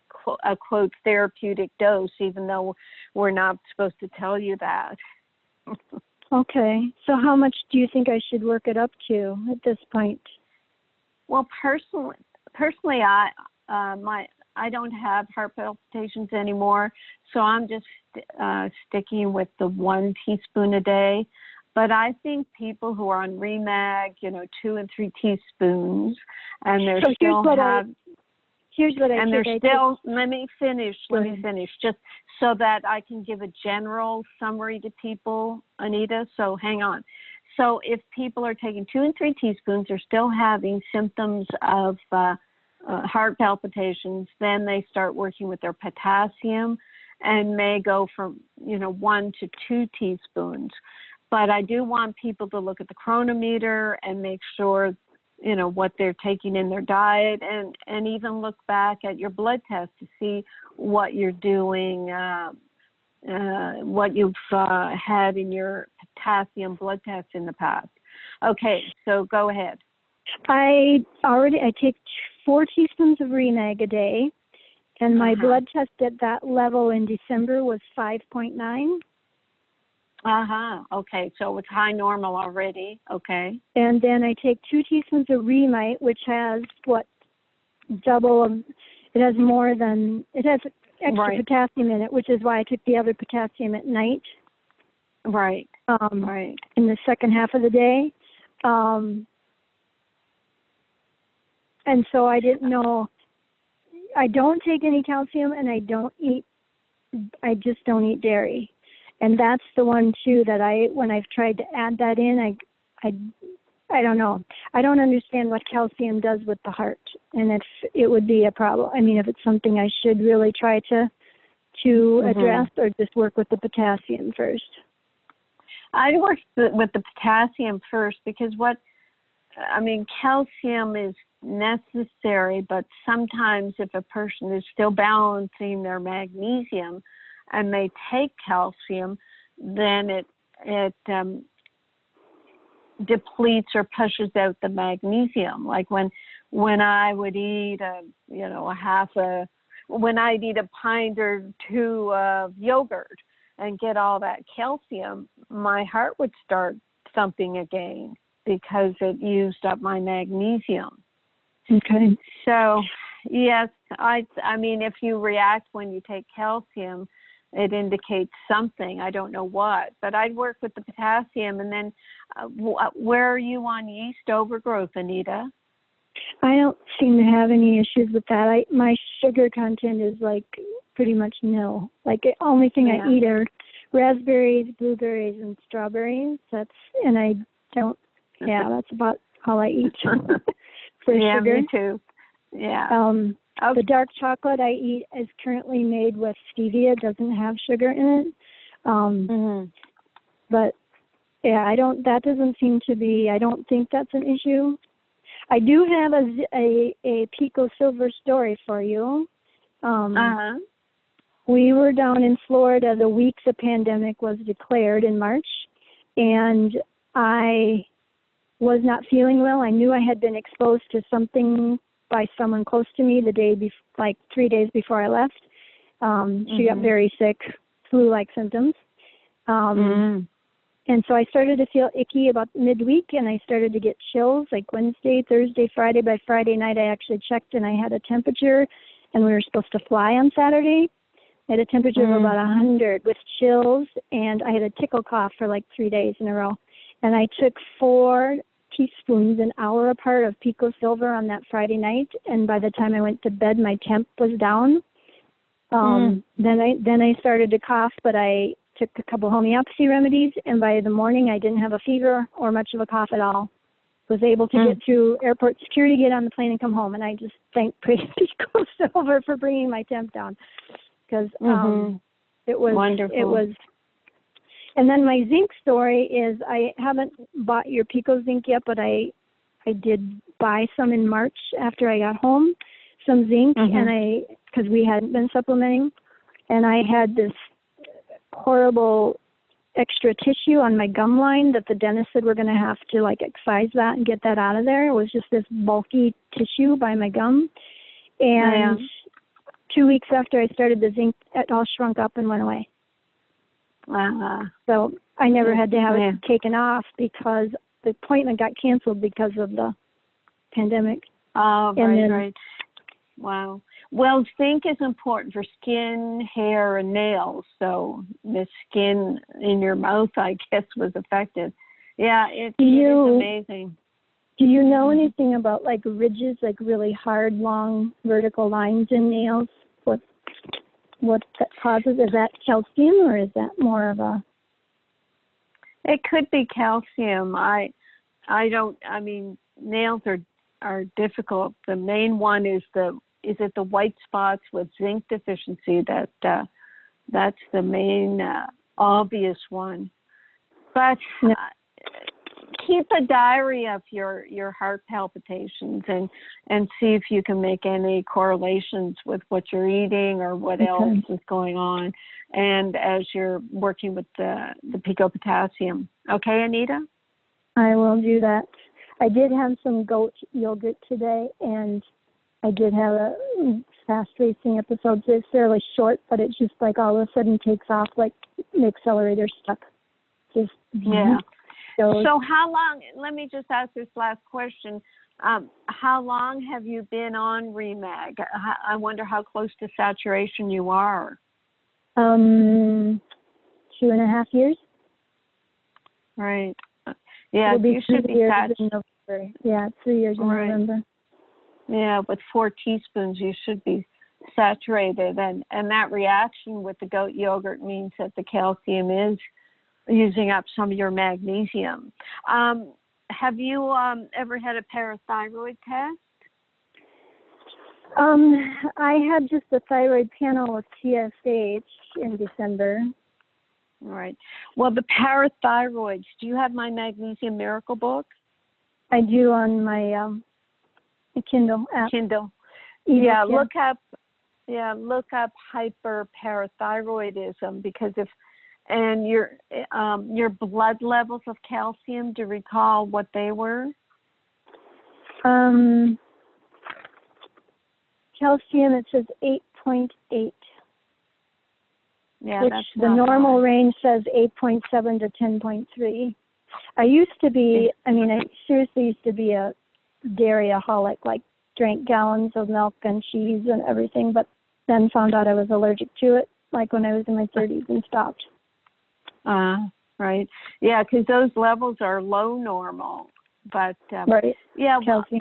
quote therapeutic dose, even though we're not supposed to tell you that. Okay. So how much do you think I should work it up to at this point? Well, personally, I don't have heart palpitations anymore, so I'm just sticking with the 1 teaspoon a day. But I think people who are on Remag, 2 and 3 teaspoons, and they're still have. Here's what I and they're still. Let me finish, just so that I can give a general summary to people, Anita. So hang on. So if people are taking 2 and 3 teaspoons, they're still having symptoms of heart palpitations, then they start working with their potassium and may go from 1 to 2 teaspoons. But I do want people to look at the chronometer and make sure what they're taking in their diet, and even look back at your blood test to see what you're doing, what you've had in your potassium blood test in the past. Okay, so go ahead. I take 4 teaspoons of Remag a day, and my blood test at that level in December was 5.9. Okay, so it's high normal already. Okay. And then I take 2 teaspoons of Remite, which has it has more than, it has extra potassium in it, which is why I took the other potassium at night. Right. In the second half of the day. And so I didn't know, I don't take any calcium, and I just don't eat dairy. And that's the one too that when I've tried to add that in, I don't know. I don't understand what calcium does with the heart, and if it would be a problem. I mean, if it's something I should really try to to address, or just work with the potassium first? I'd work with the potassium first, because calcium is necessary, but sometimes if a person is still balancing their magnesium and they take calcium, then it depletes or pushes out the magnesium. Like when I would eat when I'd eat a pint or two of yogurt and get all that calcium, my heart would start thumping again because it used up my magnesium. Okay. So, yes, I mean, if you react when you take calcium, it indicates something. I don't know what, but I'd work with the potassium. And then where are you on yeast overgrowth, Anita? I don't seem to have any issues with that. My sugar content is like pretty much nil. Like the only thing I eat are raspberries, blueberries, and strawberries. That's about all I eat for sugar. Me too. Yeah. The dark chocolate I eat is currently made with stevia. It doesn't have sugar in it. But yeah, that doesn't seem to be, I don't think that's an issue. I do have a Pico Silver story for you. We were down in Florida the week the pandemic was declared in March, and I was not feeling well. I knew I had been exposed to something by someone close to me the day like 3 days before I left. She got very sick, flu-like symptoms. And so I started to feel icky about midweek, and I started to get chills like Wednesday, Thursday, Friday. By Friday night, I actually checked, and I had a temperature, and we were supposed to fly on Saturday. I had a temperature of about 100 with chills, and I had a tickle cough for like 3 days in a row. And I took 4 teaspoons an hour apart of Pico Silver on that Friday night, and by the time I went to bed, my temp was down. Then I started to cough, but I took a couple homeopathy remedies, and by the morning I didn't have a fever or much of a cough at all. Was able to get through airport security, get on the plane, and come home. And I just thank Pico Silver for bringing my temp down, because it was wonderful. It was. And then my zinc story is, I haven't bought your Pico Zinc yet, but I did buy some in March after I got home, some zinc, and because we hadn't been supplementing, and I had this horrible extra tissue on my gum line that the dentist said we're going to have to like excise that and get that out of there. It was just this bulky tissue by my gum. And 2 weeks after I started the zinc, it all shrunk up and went away. So I never had to have it taken off because the appointment got canceled because of the pandemic. Oh, right. Wow. Well, zinc is important for skin, hair, and nails. So the skin in your mouth, I guess, was affected. Yeah, it is amazing. Do you know anything about like ridges, like really hard, long vertical lines in nails? What that causes? Is that calcium, or is that more of a? It could be calcium. Nails are difficult. The main one is the white spots with zinc deficiency. That's the main obvious one. But keep a diary of your heart palpitations and see if you can make any correlations with what you're eating or what else is going on, and as you're working with the Pico potassium. Okay, Anita? I will do that. I did have some goat yogurt today, and I did have a fast racing episode. So it's fairly short, but it just like all of a sudden takes off like the accelerator stuck. So how long, let me just ask this last question. How long have you been on Remag? I wonder how close to saturation you are. 2.5 years. Right. Yeah, you should be saturated. Yeah, 3 years in November. Yeah, with 4 teaspoons, you should be saturated. And that reaction with the goat yogurt means that the calcium is using up some of your magnesium. Have you ever had a parathyroid test? I had just a thyroid panel with TSH in December. All right. Well, the parathyroids, do you have my Magnesium Miracle book? I do on my Kindle app. Kindle. Yeah, look up hyperparathyroidism, because and your blood levels of calcium, do you recall what they were? Calcium, it says 8.8. Yeah, which that's the not normal high. range says 8.7 to 10.3. I used to be, I seriously used to be a dairyaholic, like drank gallons of milk and cheese and everything, but then found out I was allergic to it, like when I was in my 30s, and stopped. Right. Yeah, because those levels are low normal. But right. Yeah, Calcium.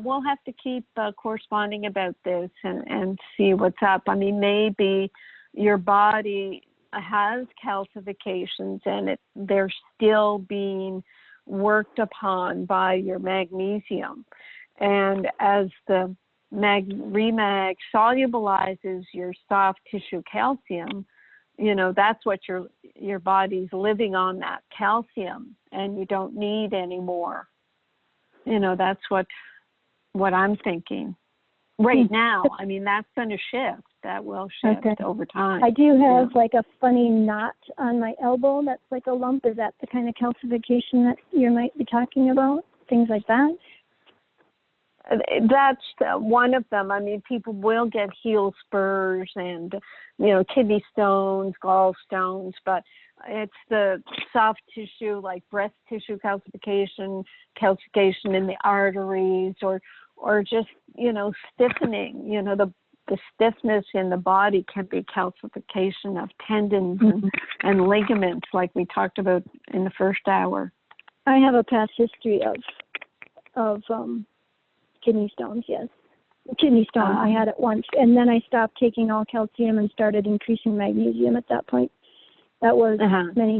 we'll have to keep corresponding about this and see what's up. Maybe your body has calcifications and they're still being worked upon by your magnesium. And as the Remag solubilizes your soft tissue calcium, that's what your body's living on, that calcium, and you don't need any more. That's what I'm thinking right now. That's going to shift. That will shift over time. I do have like a funny knot on my elbow that's like a lump. Is that the kind of calcification that you might be talking about? Things like that? That's one of them. People will get heel spurs and, kidney stones, gallstones, but it's the soft tissue, like breast tissue calcification in the arteries, or just, stiffening. The stiffness in the body can be calcification of tendons and ligaments, like we talked about in the first hour. I have a past history of kidney stones, yes. Kidney stone, I had it once. And then I stopped taking all calcium and started increasing magnesium at that point. That was many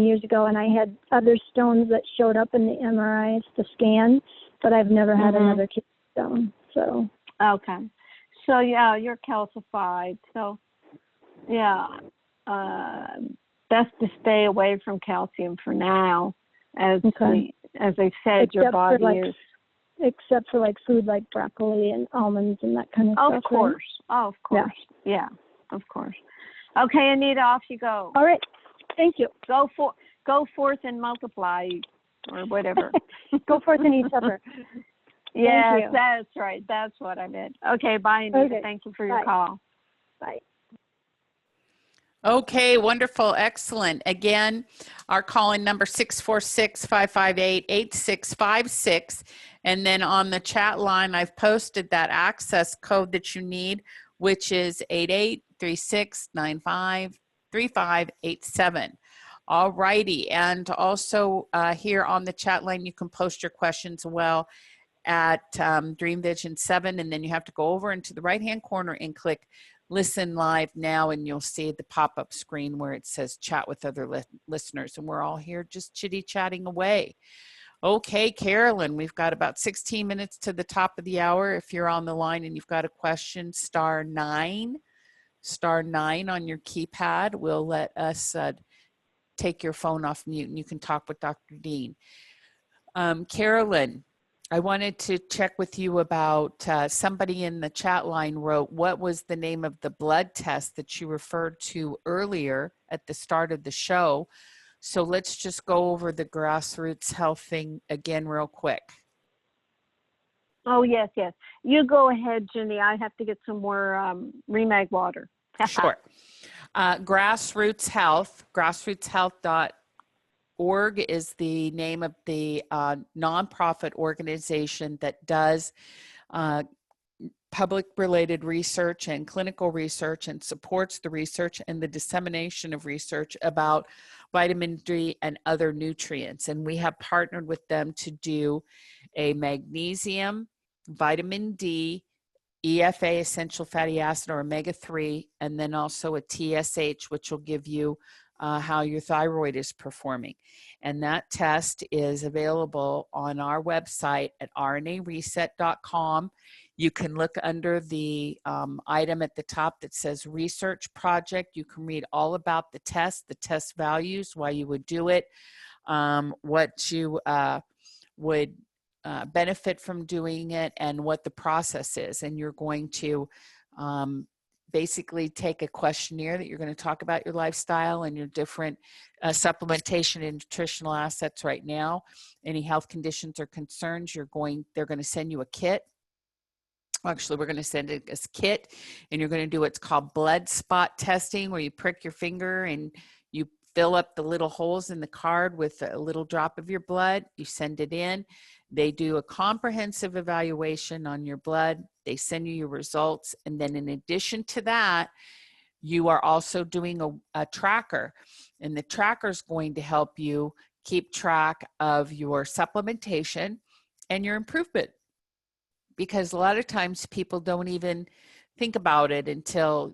years ago. And I had other stones that showed up in the MRIs to scan, but I've never had another kidney stone. So. Okay. So, yeah, you're calcified. So, yeah, best to stay away from calcium for now. As I said, your body is. Except for like food like broccoli and almonds and that kind of stuff. Of course. Right? Of course. Yeah, of course. Okay, Anita, off you go. All right. Thank you. Go forth and multiply, or whatever. Go forth and eat supper. Yes, that's right. That's what I meant. Okay, bye, Anita. Okay. Thank you for your call. Bye. Okay, wonderful, excellent. Again, our call-in number 646-558-8656. And then on the chat line, I've posted that access code that you need, which is 8836953587. All righty. And also here on the chat line, you can post your questions at Dream Vision 7, and then you have to go over into the right-hand corner and click Listen Live Now, and you'll see the pop-up screen where it says Chat with Other Listeners, and we're all here just chitty-chatting away. Okay, Carolyn, we've got about 16 minutes to the top of the hour. If you're on the line and you've got a question, star nine on your keypad will let us take your phone off mute, and you can talk with Dr. Dean. Carolyn, I wanted to check with you about somebody in the chat line wrote, what was the name of the blood test that you referred to earlier at the start of the show? So let's just go over the grassroots health thing again real quick. Oh, yes. You go ahead, Jenny. I have to get some more Remag water. Sure. Grassroots Health, grassrootshealth.org is the name of the nonprofit organization that does public-related research and clinical research and supports the research and the dissemination of research about vitamin D and other nutrients. And we have partnered with them to do a magnesium, vitamin D, EFA, essential fatty acid or omega-3, and then also a TSH, which will give you how your thyroid is performing. And that test is available on our website at rnareset.com. You can look under the item at the top that says research project. You can read all about the test values, why you would do it, what you would benefit from doing it, and what the process is. And you're going to basically take a questionnaire that you're going to talk about your lifestyle and your different supplementation and nutritional assets right now. Any health conditions or concerns, they're going to send you a kit. Actually, we're going to send a kit, and you're going to do what's called blood spot testing, where you prick your finger and you fill up the little holes in the card with a little drop of your blood. You send it in. They do a comprehensive evaluation on your blood. They send you your results. And then in addition to that, you are also doing a tracker. And the tracker is going to help you keep track of your supplementation and your improvement. Because a lot of times people don't even think about it until,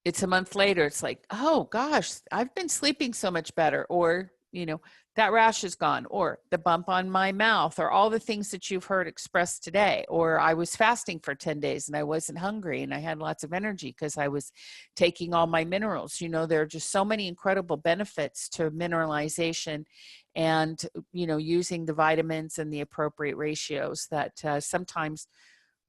it's a month later. It's like, oh gosh, I've been sleeping so much better. Or, that rash is gone, or the bump on my mouth, or all the things that you've heard expressed today. Or I was fasting for 10 days and I wasn't hungry and I had lots of energy because I was taking all my minerals. There are just so many incredible benefits to mineralization and, using the vitamins and the appropriate ratios that sometimes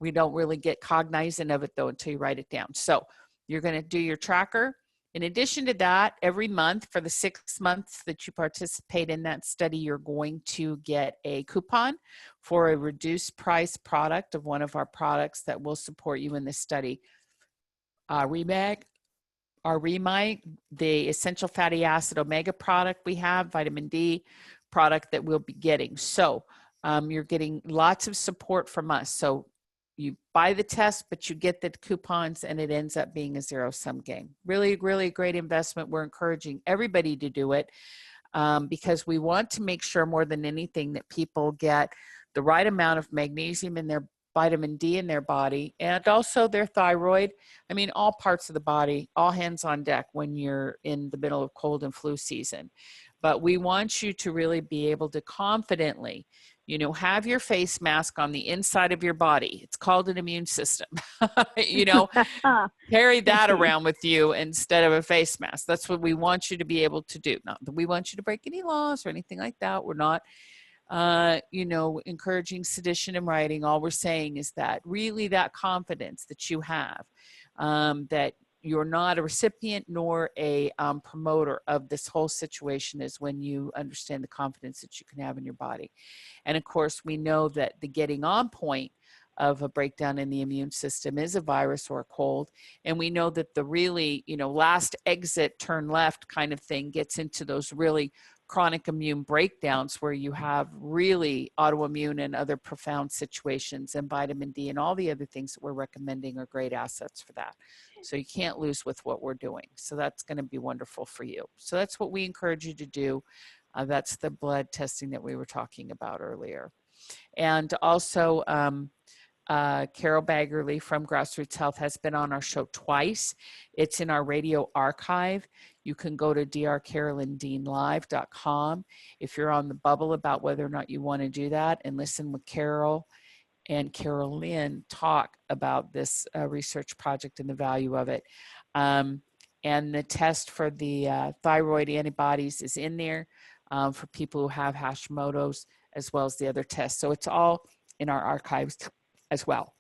we don't really get cognizant of it though until you write it down. So you're going to do your tracker. In addition to that, every month for the 6 months that you participate in that study, you're going to get a coupon for a reduced price product of one of our products that will support you in this study. Remig, the essential fatty acid omega product we have, vitamin D product that we'll be getting. So you're getting lots of support from us. So you buy the test, but you get the coupons, and it ends up being a zero-sum game. Really, really great investment. We're encouraging everybody to do it because we want to make sure more than anything that people get the right amount of magnesium in their vitamin D in their body, and also their thyroid. I mean, all parts of the body, all hands on deck when you're in the middle of cold and flu season. But we want you to really be able to confidently, have your face mask on the inside of your body. It's called an immune system. Carry that around with you instead of a face mask. That's what we want you to be able to do. Not that we want you to break any laws or anything like that. We're not encouraging sedition in writing. All we're saying is that really that confidence that you have, that you're not a recipient nor a promoter of this whole situation, is when you understand the confidence that you can have in your body. And of course, we know that the getting on point of a breakdown in the immune system is a virus or a cold. And we know that the really, last exit, turn left kind of thing gets into those really chronic immune breakdowns where you have really autoimmune and other profound situations, and vitamin D and all the other things that we're recommending are great assets for that. So you can't lose with what we're doing. So that's going to be wonderful for you. So that's what we encourage you to do. That's the blood testing that we were talking about earlier. And also, Carol Baggerly from Grassroots Health has been on our show twice. It's in our radio archive. You can go to drcarolyndeanlive.com if you're on the bubble about whether or not you want to do that, and listen with Carol and Carolyn talk about this research project and the value of it. And the test for the thyroid antibodies is in there for people who have Hashimoto's, as well as the other tests. So it's all in our archives as well.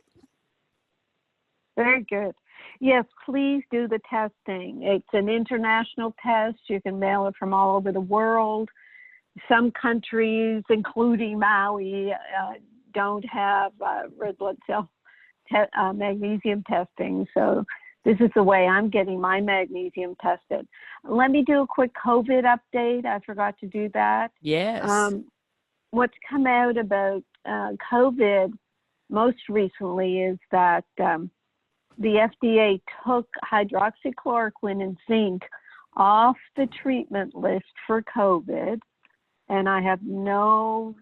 Very good. Yes, please do the testing. It's an international test. You can mail it from all over the world. Some countries, including Maui, don't have red blood cell magnesium testing. So this is the way I'm getting my magnesium tested. Let me do a quick COVID update. I forgot to do that. Yes. What's come out about COVID most recently is that the FDA took hydroxychloroquine and zinc off the treatment list for COVID, and I have no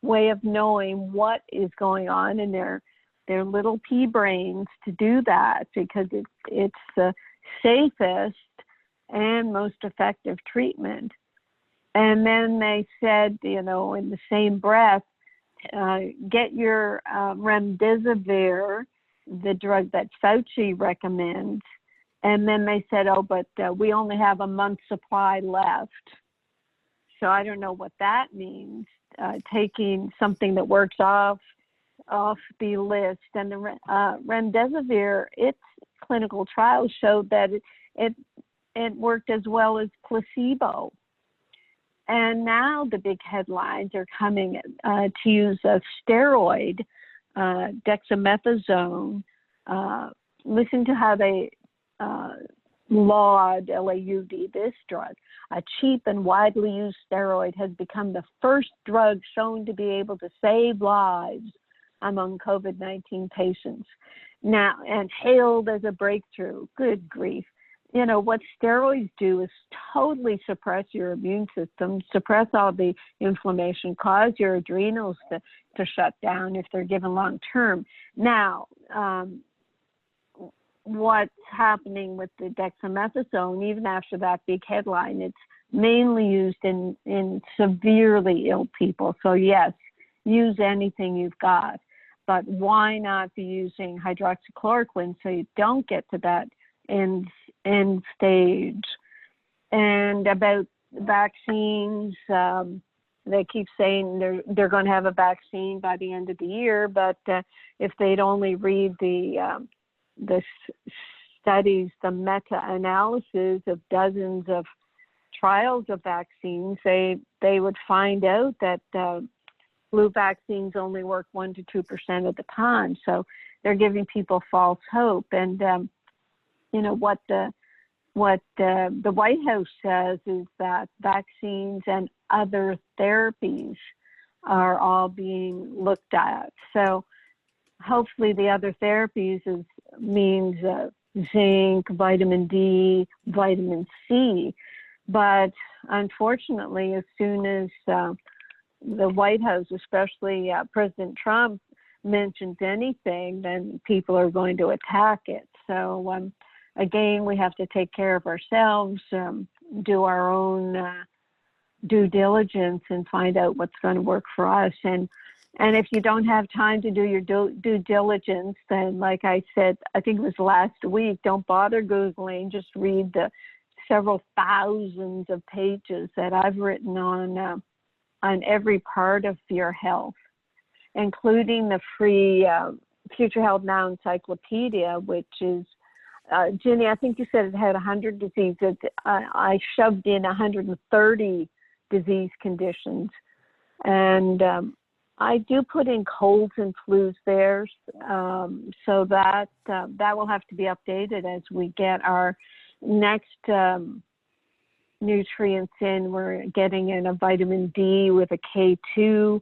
way of knowing what is going on in their little pea brains to do that, because it's the safest and most effective treatment. And then they said, in the same breath, get your remdesivir, the drug that Fauci recommends. And then they said, oh, but we only have a month's supply left. So I don't know what that means, taking something that works off the list. And the remdesivir, its clinical trials showed that it worked as well as placebo. And now the big headlines are coming to use a steroid, dexamethasone. Listen to how they laud, L-A-U-D, this drug. A cheap and widely used steroid has become the first drug shown to be able to save lives among COVID-19 patients. Now, and hailed as a breakthrough. Good grief. You know, what steroids do is totally suppress your immune system, suppress all the inflammation, cause your adrenals to shut down if they're given long term. Now, what's happening with the dexamethasone, even after that big headline, it's mainly used in severely ill people. So yes, use anything you've got, but why not be using hydroxychloroquine so you don't get to that end stage? And about vaccines, they keep saying they're going to have a vaccine by the end of the year, but if they'd only read the studies, the meta-analysis of dozens of trials of vaccines, they would find out that flu vaccines only work 1 to 2% of the time. So they're giving people false hope. And you know what the White House says is that vaccines and other therapies are all being looked at. So hopefully the other therapies means zinc, vitamin D, vitamin C. But unfortunately, as soon as the White House, especially President Trump, mentions anything, then people are going to attack it. So again, we have to take care of ourselves, do our own due diligence and find out what's going to work for us. And if you don't have time to do your due diligence, then like I said, I think it was last week, don't bother Googling, just read the several thousands of pages that I've written on every part of your health, including the free Future Health Now Encyclopedia, which is, Ginny, I think you said it had 100 diseases. I shoved in 130 disease conditions. And I do put in colds and flus there, so that will have to be updated as we get our next nutrients in. We're getting in a vitamin D with a K2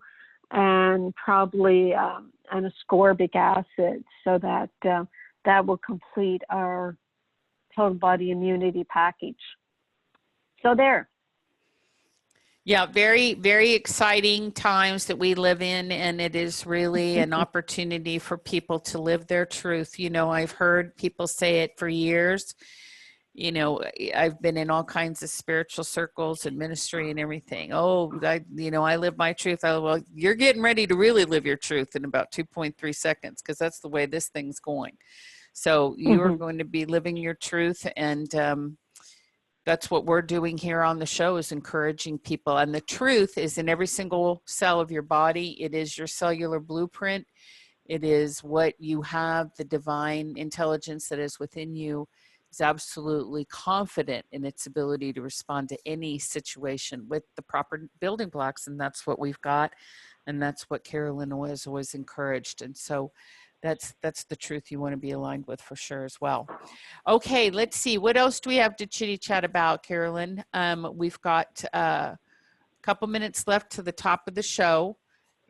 and probably an ascorbic acid, so that that will complete our total body immunity package. So there. Yeah, very, very exciting times that we live in, and it is really an opportunity for people to live their truth. You know, I've heard people say it for years. You know, I've been in all kinds of spiritual circles and ministry and everything. Oh, I live my truth. Well, you're getting ready to really live your truth in about 2.3 seconds, because that's the way this thing's going. So you are going to be living your truth, and that's what we're doing here on the show, is encouraging people. And the truth is in every single cell of your body. It is your cellular blueprint. It is what you have. The divine intelligence that is within you is absolutely confident in its ability to respond to any situation with the proper building blocks. And that's what we've got. And that's what Carolyn has always encouraged. And so that's the truth you want to be aligned with for sure as well. Okay, let's see. What else do we have to chitty chat about, Carolyn? We've got a couple minutes left to the top of the show.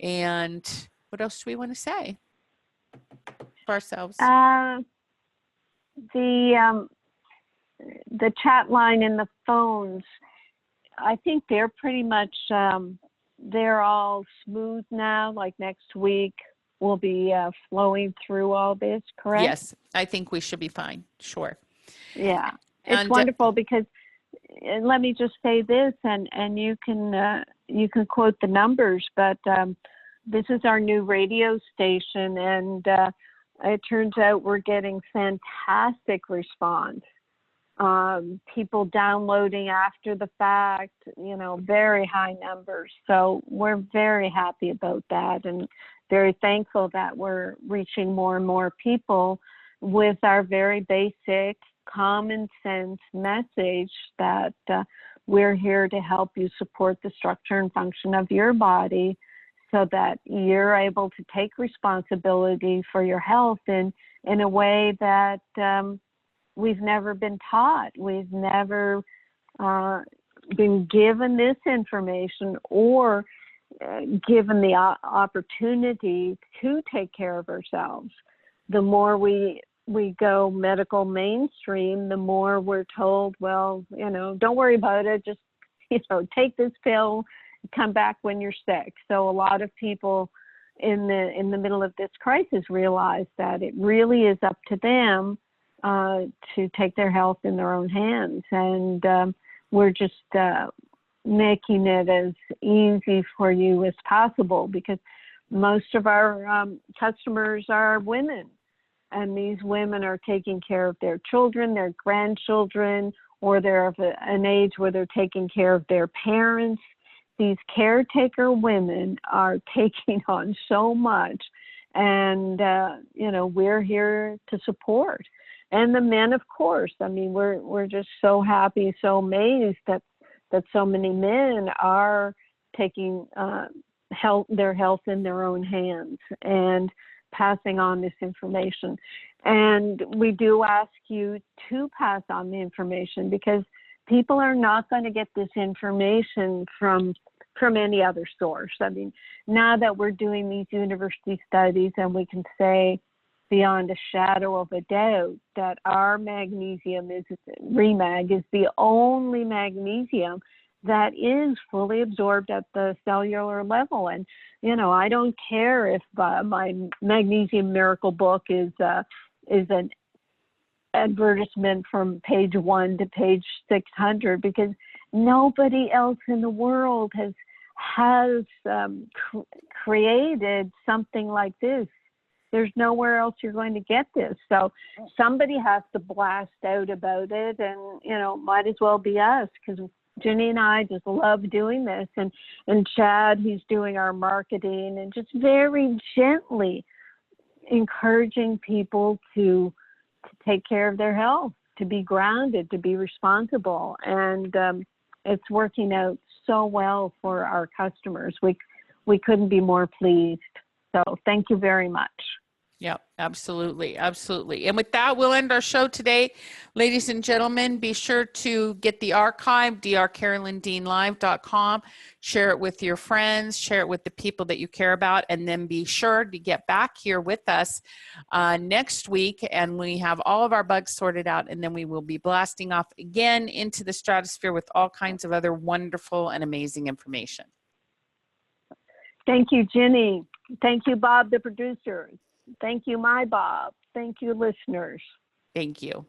And what else do we want to say for ourselves? The chat line and the phones, I think they're pretty much, they're all smooth now. Like next week, we'll be flowing through all this, correct? Yes, I think we should be fine. Sure. Yeah, it's wonderful because, let me just say this, and you can quote the numbers, but this is our new radio station, and it turns out we're getting fantastic response. People downloading after the fact, very high numbers. So we're very happy about that and very thankful that we're reaching more and more people with our very basic common sense message that we're here to help you support the structure and function of your body so that you're able to take responsibility for your health in a way that we've never been taught. We've never been given this information or given the opportunity to take care of ourselves. The more we go medical mainstream, the more we're told, well, don't worry about it. Just, take this pill, come back when you're sick. So a lot of people in the middle of this crisis realize that it really is up to them to take their health in their own hands. And we're just making it as easy for you as possible because most of our customers are women. And these women are taking care of their children, their grandchildren, or they're of an age where they're taking care of their parents. These caretaker women are taking on so much. And, we're here to support. And the men, of course. I mean, we're just so happy, so amazed that so many men are taking their health in their own hands and passing on this information. And we do ask you to pass on the information because people are not going to get this information from any other source. I mean, now that we're doing these university studies and we can say beyond a shadow of a doubt that our magnesium Remag is the only magnesium that is fully absorbed at the cellular level. And, I don't care if my Magnesium Miracle book is an advertisement from page 1 to page 600 because nobody else in the world has created something like this. There's nowhere else you're going to get this. So somebody has to blast out about it and, might as well be us because Jenny and I just love doing this. And Chad, he's doing our marketing and just very gently encouraging people to take care of their health, to be grounded, to be responsible. And it's working out so well for our customers. We couldn't be more pleased. So thank you very much. Yep, absolutely. Absolutely. And with that, we'll end our show today. Ladies and gentlemen, be sure to get the archive, drcarolyndeanlive.com, share it with your friends, share it with the people that you care about, and then be sure to get back here with us next week. And we have all of our bugs sorted out, and then we will be blasting off again into the stratosphere with all kinds of other wonderful and amazing information. Thank you, Jenny. Thank you, Bob, the producer. Thank you, my Bob. Thank you, listeners. Thank you.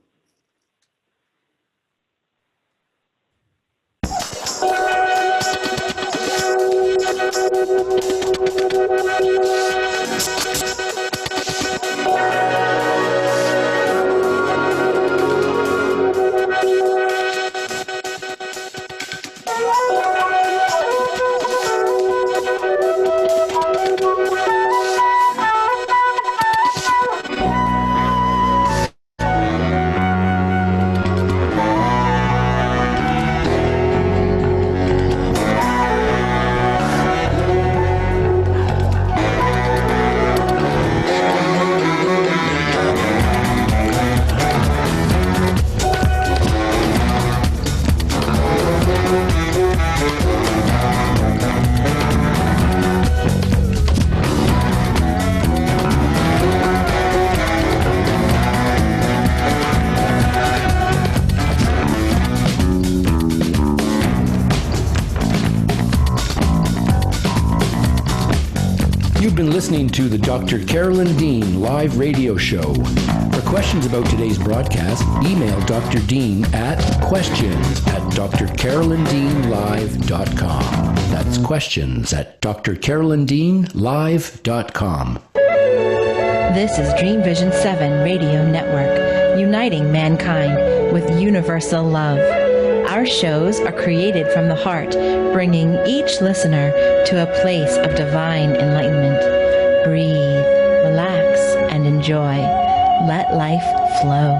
You've been listening to the Dr. Carolyn Dean live radio show. For questions about today's broadcast, email Dr. Dean at questions@drcarolyndeanlive.com. That's questions@drcarolyndeanlive.com. This is Dream Vision 7 Radio Network, uniting mankind with universal love. Our shows are created from the heart, bringing each listener to a place of divine enlightenment. Breathe, relax, and enjoy. Let life flow.